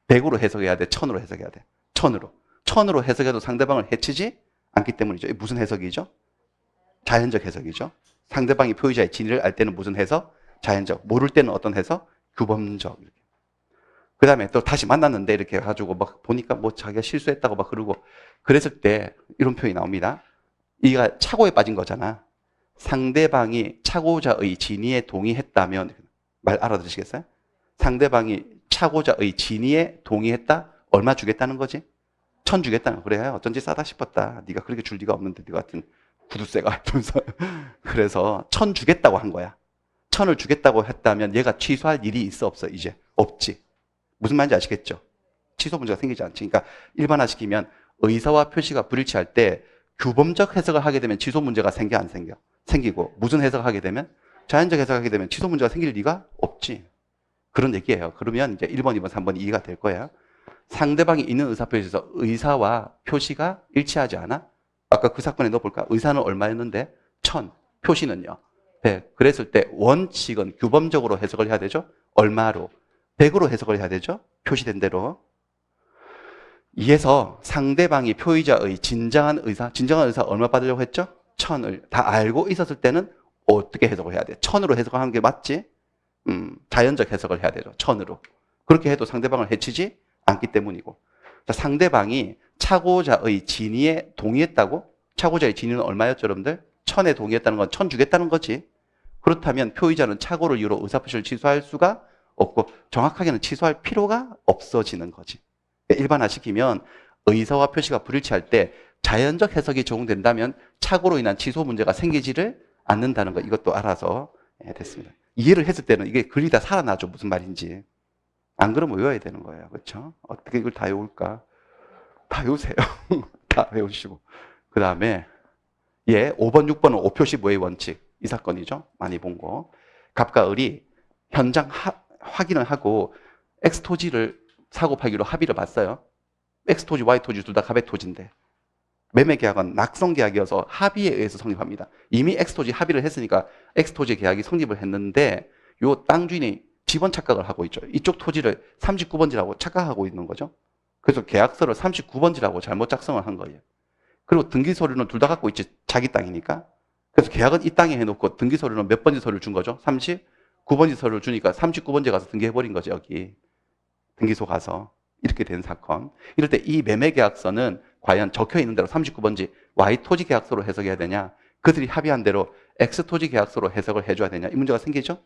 100으로 해석해야 돼? 1,000으로 해석해야 돼? 1,000으로. 천으로 해석해도 상대방을 해치지 않기 때문이죠. 이게 무슨 해석이죠? 자연적 해석이죠. 상대방이 표의자의 진위를 알 때는 무슨 해석? 자연적. 모를 때는 어떤 해석? 규범적. 그 다음에 또 다시 만났는데 이렇게 해가지고 막 보니까 뭐 자기가 실수했다고 막 그러고 그랬을 때 이런 표현이 나옵니다. 이가 착오에 빠진 거잖아. 상대방이 착오자의 진위에 동의했다면, 말 알아들으시겠어요? 상대방이 착오자의 진위에 동의했다? 얼마 주겠다는 거지? 1,000 주겠다는 거. 그래, 어쩐지 싸다 싶었다. 네가 그렇게 줄 리가 없는데 네 같은 구두쇠가 하면서 그래서 1,000 주겠다고 한 거야. 1,000을 주겠다고 했다면 얘가 취소할 일이 있어 없어? 이제 없지. 무슨 말인지 아시겠죠? 취소 문제가 생기지 않지. 그러니까 일반화시키면 의사와 표시가 불일치할 때 규범적 해석을 하게 되면 취소 문제가 생겨 안 생겨? 생기고 무슨 해석을 하게 되면? 자연적 해석을 하게 되면 취소 문제가 생길 리가 없지. 그런 얘기예요. 그러면 이제 1번, 2번, 3번이 이해가 될 거예요. 상대방이 있는 의사표시에서 의사와 표시가 일치하지 않아? 아까 그 사건에 넣어볼까? 의사는 얼마였는데? 1,000. 표시는요? 100. 그랬을 때 원칙은 규범적으로 해석을 해야 되죠? 얼마로? 100으로 해석을 해야 되죠? 표시된 대로. 이에서 상대방이 표의자의 진정한 의사 얼마 받으려고 했죠? 1,000을 다 알고 있었을 때는 어떻게 해석을 해야 돼? 1,000으로 해석을 하는 게 맞지? 자연적 해석을 해야 되죠. 1,000으로. 그렇게 해도 상대방을 해치지 않기 때문이고. 자, 상대방이 착오자의 진위에 동의했다고? 착오자의 진위는 얼마였죠, 여러분들? 1,000에 동의했다는 건 1,000 주겠다는 거지. 그렇다면 표의자는 착오를 이유로 의사표시를 취소할 수가 없고 정확하게는 취소할 필요가 없어지는 거지. 일반화시키면 의사와 표시가 불일치할 때 자연적 해석이 적용된다면 착오로 인한 취소 문제가 생기지를 않는다는 거, 이것도 알아서 됐습니다. 이해를 했을 때는 이게 글이 다 살아나죠. 무슨 말인지. 안 그러면 외워야 되는 거예요. 그렇죠? 어떻게 이걸 다 외울까? 다 외우세요. 다 외우시고. 그 다음에 5번, 6번은 오표시 무의 원칙. 이 사건이죠. 많이 본 거. 갑과 을이 현장 확인을 하고 X토지를 사고 팔기로 합의를 봤어요. X토지, Y토지 둘 다 갑의 토지인데 매매 계약은 낙성 계약이어서 합의에 의해서 성립합니다. 이미 X토지 합의를 했으니까 X토지 계약이 성립을 했는데 요 땅 주인이 지번 착각을 하고 있죠. 이쪽 토지를 39번지라고 착각하고 있는 거죠. 그래서 계약서를 39번지라고 잘못 작성을 한 거예요. 그리고 등기 서류는 둘 다 갖고 있지, 자기 땅이니까. 그래서 계약은 이 땅에 해놓고 등기 서류는 몇 번지 서류를 준 거죠? 39번지 서류를 주니까 39번지 가서 등기해버린 거죠, 여기. 등기소 가서. 이렇게 된 사건. 이럴 때 이 매매계약서는 과연 적혀있는 대로 39번지 Y토지 계약서로 해석해야 되냐? 그들이 합의한 대로 X토지 계약서로 해석을 해줘야 되냐? 이 문제가 생기죠?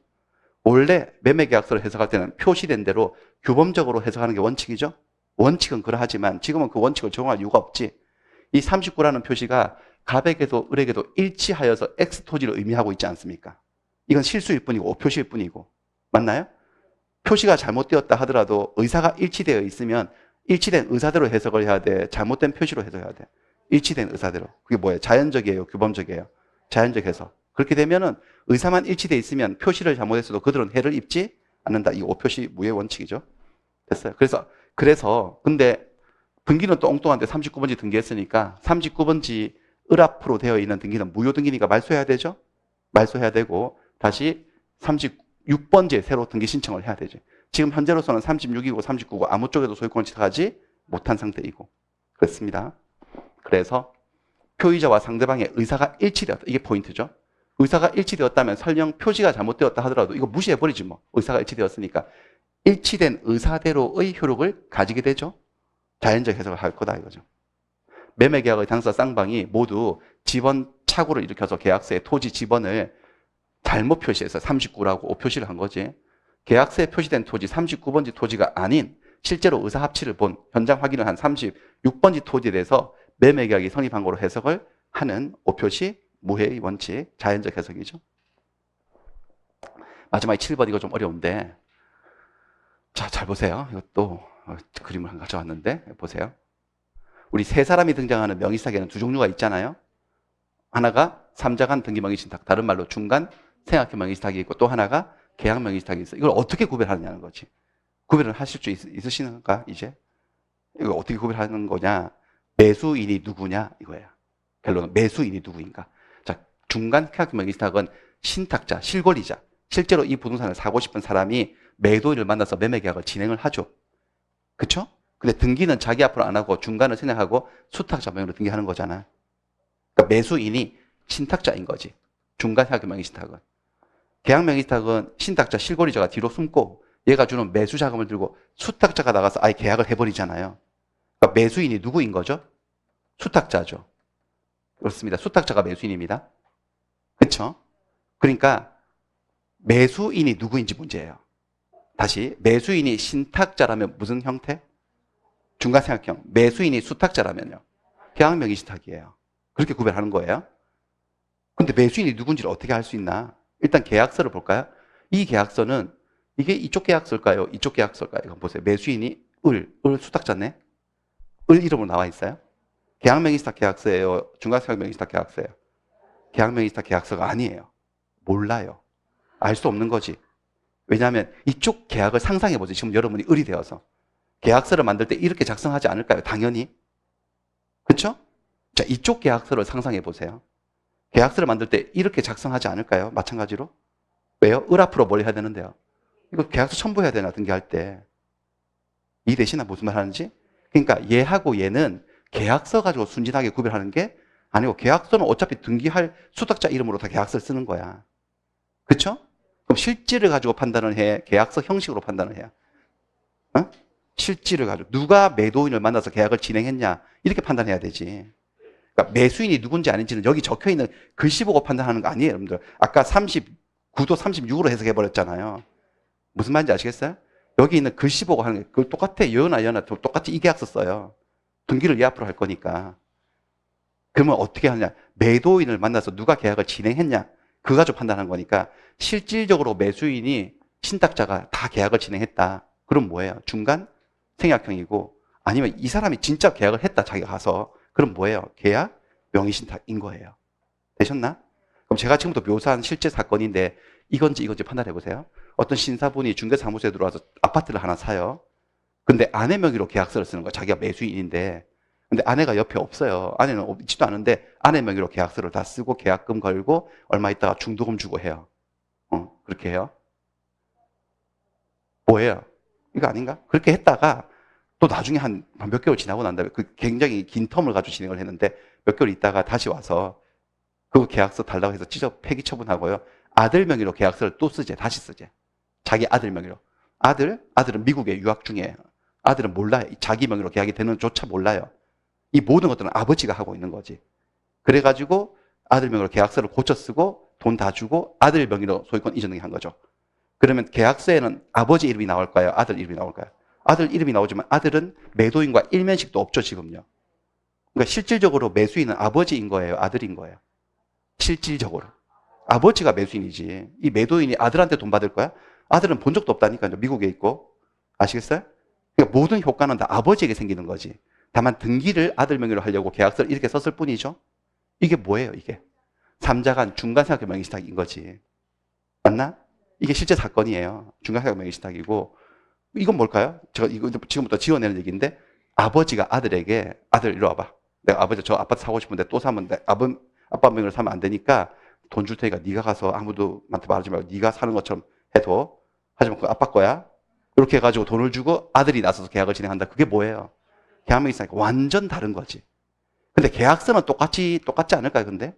원래 매매계약서를 해석할 때는 표시된 대로 규범적으로 해석하는 게 원칙이죠? 원칙은 그러하지만 지금은 그 원칙을 적용할 이유가 없지. 이 39라는 표시가 갑에게도 을에게도 일치하여서 X토지를 의미하고 있지 않습니까? 이건 실수일 뿐이고 오표시일 뿐이고. 맞나요? 표시가 잘못되었다 하더라도 의사가 일치되어 있으면 일치된 의사대로 해석을 해야 돼? 잘못된 표시로 해석해야 돼? 일치된 의사대로. 그게 뭐예요? 자연적이에요? 규범적이에요? 자연적 해석. 그렇게 되면은 의사만 일치되어 있으면 표시를 잘못했어도 그들은 해를 입지 않는다. 이 오표시 무의 원칙이죠. 됐어요. 그래서 근데 등기는 또 엉뚱한데 39번지 등기했으니까 39번지 을 앞으로 되어 있는 등기는 무효 등기니까 말소해야 되죠. 말소해야 되고 다시 36번지에 새로 등기 신청을 해야 되죠. 지금 현재로서는 36이고 39고 아무 쪽에도 소유권을 취득하지 못한 상태이고 그렇습니다. 그래서 표의자와 상대방의 의사가 일치되었다. 이게 포인트죠. 의사가 일치되었다면 설령 표시가 잘못되었다 하더라도 이거 무시해버리지 뭐. 의사가 일치되었으니까 일치된 의사대로의 효력을 가지게 되죠. 자연적 해석을 할 거다 이거죠. 매매계약의 당사 쌍방이 모두 지번 착오를 일으켜서 계약서에 토지 지번을 잘못 표시해서 39라고 오표시를 한 거지. 계약서에 표시된 토지 39번지 토지가 아닌 실제로 의사 합치를 본 현장 확인을 한 36번지 토지에 대해서 매매계약이 성립한 거로 해석을 하는 오표시 무해의 원칙, 자연적 해석이죠. 마지막에 7번 이거 좀 어려운데 자, 잘 보세요. 이것도 그림을 한 가져왔는데 보세요. 우리 세 사람이 등장하는 명의사기에는 두 종류가 있잖아요. 하나가 삼자간 등기 명의신탁, 다른 말로 중간 생학형 명의신탁이 있고 또 하나가 계약 명의신탁이 있어요. 이걸 어떻게 구별하느냐는 거지. 구별을 하실 수 있으신가 이제? 이거 어떻게 구별하는 거냐? 매수인이 누구냐 이거예요. 결론은 매수인이 누구인가. 자, 중간 생학형 명의신탁은 신탁자, 실권리자, 실제로 이 부동산을 사고 싶은 사람이 매도인을 만나서 매매계약을 진행을 하죠. 그렇죠? 근데 등기는 자기 앞으로 안 하고 중간을 생략하고 수탁자 명의로 등기하는 거잖아. 그러니까 매수인이 신탁자인 거지. 중간 생략형 명의신탁은. 계약 명의신탁은 신탁자 실권리자가 뒤로 숨고 얘가 주는 매수 자금을 들고 수탁자가 나가서 아예 계약을 해버리잖아요. 그러니까 매수인이 누구인 거죠? 수탁자죠. 그렇습니다. 수탁자가 매수인입니다. 그렇죠? 그러니까 매수인이 누구인지 문제예요. 다시 매수인이 신탁자라면 무슨 형태? 중간생각형. 매수인이 수탁자라면요. 계약명의신탁이에요. 그렇게 구별하는 거예요. 근데 매수인이 누군지를 어떻게 알 수 있나? 일단 계약서를 볼까요? 이 계약서는 이게 이쪽 계약서일까요? 이쪽 계약서일까요? 이거 보세요. 매수인이 을 수탁자네? 을 이름으로 나와 있어요. 계약명의신탁 계약서예요? 중간생각명의신탁 계약서예요? 계약명의신탁 계약서가 아니에요. 몰라요. 알 수 없는 거지. 왜냐하면 이쪽 계약을 상상해보세요. 지금 여러분이 을이 되어서. 계약서를 만들 때 이렇게 작성하지 않을까요? 당연히. 그렇죠? 자, 이쪽 계약서를 상상해보세요. 계약서를 만들 때 이렇게 작성하지 않을까요? 마찬가지로. 왜요? 을 앞으로 뭘 해야 되는데요? 이거 계약서 첨부해야 되나, 등기할 때. 이해되시나? 무슨 말 하는지? 그러니까 얘하고 얘는 계약서 가지고 순진하게 구별하는 게 아니고 계약서는 어차피 등기할 수탁자 이름으로 다 계약서를 쓰는 거야. 그렇죠? 그럼 실질을 가지고 판단을 해? 계약서 형식으로 판단을 해요? 어? 실질을 가지고 누가 매도인을 만나서 계약을 진행했냐 이렇게 판단해야 되지. 그러니까 매수인이 누군지 아닌지는 여기 적혀있는 글씨 보고 판단하는 거 아니에요, 여러분들. 아까 39도 36으로 해석해버렸잖아요. 무슨 말인지 아시겠어요? 여기 있는 글씨 보고 하는 게 그걸 똑같아. 여나 똑같이 이 계약서 써요. 등기를 얘 앞으로 할 거니까. 그러면 어떻게 하느냐? 매도인을 만나서 누가 계약을 진행했냐 그거 가지고 판단한 거니까 실질적으로 매수인이 신탁자가 다 계약을 진행했다. 그럼 뭐예요? 중간 생략형이고 아니면 이 사람이 진짜 계약을 했다 자기가 가서 그럼 뭐예요? 계약 명의신탁인 거예요. 되셨나? 그럼 제가 지금부터 묘사한 실제 사건인데 이건지 판단해 보세요. 어떤 신사분이 중개사무소에 들어와서 아파트를 하나 사요. 근데 아내 명의로 계약서를 쓰는 거예요. 자기가 매수인인데 근데 아내가 옆에 없어요. 아내는 있지도 않은데 아내 명의로 계약서를 다 쓰고 계약금 걸고 얼마 있다가 중도금 주고 해요. 그렇게 해요. 뭐예요? 이거 아닌가? 그렇게 했다가 또 나중에 한 몇 개월 지나고 난 다음에 그 굉장히 긴 텀을 가지고 진행을 했는데 몇 개월 있다가 다시 와서 그 계약서 달라고 해서 찢어 폐기 처분하고요. 아들 명의로 계약서를 또 쓰재. 다시 쓰재. 자기 아들 명의로. 아들은 미국에 유학 중이에요. 아들은 몰라요. 자기 명의로 계약이 되는 조차 몰라요. 이 모든 것들은 아버지가 하고 있는 거지. 그래가지고 아들 명의로 계약서를 고쳐 쓰고 돈 다 주고 아들 명의로 소유권 이전한 거죠. 그러면 계약서에는 아버지 이름이 나올까요? 아들 이름이 나올까요? 아들 이름이 나오지만 아들은 매도인과 일면식도 없죠, 지금요. 그러니까 실질적으로 매수인은 아버지인 거예요, 아들인 거예요. 실질적으로. 아버지가 매수인이지. 이 매도인이 아들한테 돈 받을 거야? 아들은 본 적도 없다니까요, 미국에 있고. 아시겠어요? 그러니까 모든 효과는 다 아버지에게 생기는 거지. 다만 등기를 아들 명의로 하려고 계약서를 이렇게 썼을 뿐이죠. 이게 뭐예요, 이게? 삼자간 중간생각형 명의신탁인 거지. 맞나? 이게 실제 사건이에요. 중간생각형 명의신탁이고. 이건 뭘까요? 제가 이거 지금부터 지어내는 얘기인데 아버지가 아들에게 아들 이리 와봐. 내가 아버지 저 아파트 사고 싶은데 또 사면 아빠 명의로 사면 안 되니까 돈 줄 테니까 네가 가서 아무도한테 말하지 말고 네가 사는 것처럼 해도 하지만 그 아빠 거야. 이렇게 해가지고 돈을 주고 아들이 나서서 계약을 진행한다. 그게 뭐예요? 계약명이 있으니까 완전 다른 거지. 근데 계약서는 똑같지 않을까요? 근데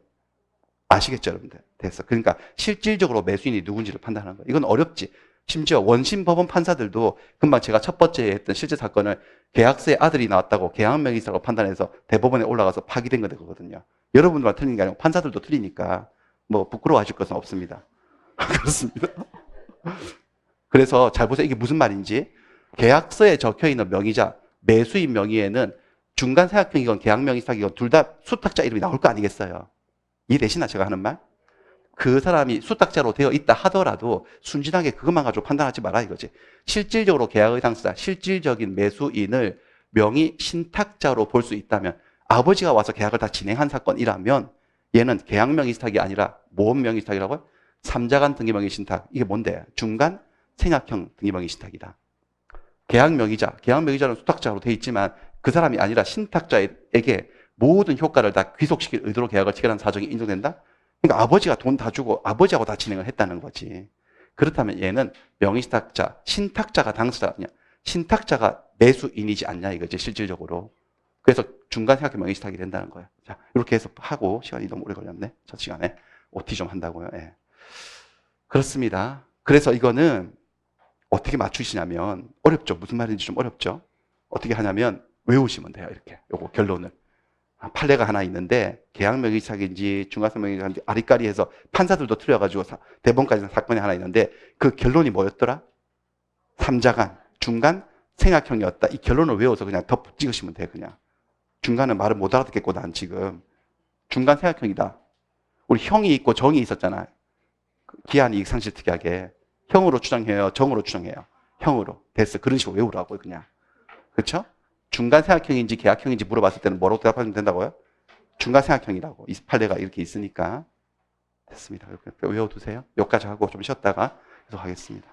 아시겠죠, 여러분들? 됐어. 그러니까 실질적으로 매수인이 누군지를 판단하는 거예요. 이건 어렵지. 심지어 원심 법원 판사들도 금방 제가 첫 번째 했던 실제 사건을 계약서에 아들이 나왔다고 계약명의사라고 판단해서 대법원에 올라가서 파기된 거거든요. 여러분들만 틀린 게 아니고 판사들도 틀리니까 뭐 부끄러워하실 것은 없습니다. 그렇습니다. 그래서 잘 보세요. 이게 무슨 말인지. 계약서에 적혀있는 명의자, 매수인 명의에는 중간생각형이건 계약명의사이건 둘 다 수탁자 이름이 나올 거 아니겠어요? 이해되시나 제가 하는 말? 그 사람이 수탁자로 되어 있다 하더라도 순진하게 그것만 가지고 판단하지 마라 이거지. 실질적으로 계약의 당사자, 실질적인 매수인을 명의 신탁자로 볼 수 있다면 아버지가 와서 계약을 다 진행한 사건이라면 얘는 계약명의신탁이 아니라 모험명의신탁이라고요? 삼자간 등기명의신탁. 이게 뭔데? 중간 생략형 등기명의신탁이다. 계약명의자는 수탁자로 되어 있지만 그 사람이 아니라 신탁자에게 모든 효과를 다 귀속시킬 의도로 계약을 체결한 사정이 인정된다? 그러니까 아버지가 돈 다 주고 아버지하고 다 진행을 했다는 거지. 그렇다면 얘는 명의신탁자, 신탁자가 당사자가 아니야. 신탁자가 매수인이지 않냐 이거지, 실질적으로. 그래서 중간 생각해보면 의식하게 된다는 거예요. 자, 이렇게 해서 하고, 시간이 너무 오래 걸렸네. 첫 시간에. OT 좀 한다고요. 예. 그렇습니다. 그래서 이거는 어떻게 맞추시냐면, 어렵죠. 무슨 말인지 좀 어렵죠. 어떻게 하냐면, 외우시면 돼요. 이렇게. 요거 결론을. 판례가 하나 있는데, 계약명의사기인지 중간성명의사기인지 아리까리해서 판사들도 틀려가지고 대법원까지는 사건이 하나 있는데, 그 결론이 뭐였더라? 삼자간, 중간, 생각형이었다. 이 결론을 외워서 그냥 덧 찍으시면 돼요. 그냥. 중간은 말을 못 알아듣겠고, 난 지금. 중간 생각형이다. 우리 형이 있고 정이 있었잖아. 기한 이익 상실 특이하게. 형으로 추정해요? 정으로 추정해요? 형으로. 됐어. 그런 식으로 외우라고요, 그냥. 그렇죠? 중간 생각형인지 계약형인지 물어봤을 때는 뭐라고 대답하면 된다고요? 중간 생각형이라고. 이 판례가 이렇게 있으니까. 됐습니다. 외워두세요. 여기까지 하고 좀 쉬었다가 계속 하겠습니다.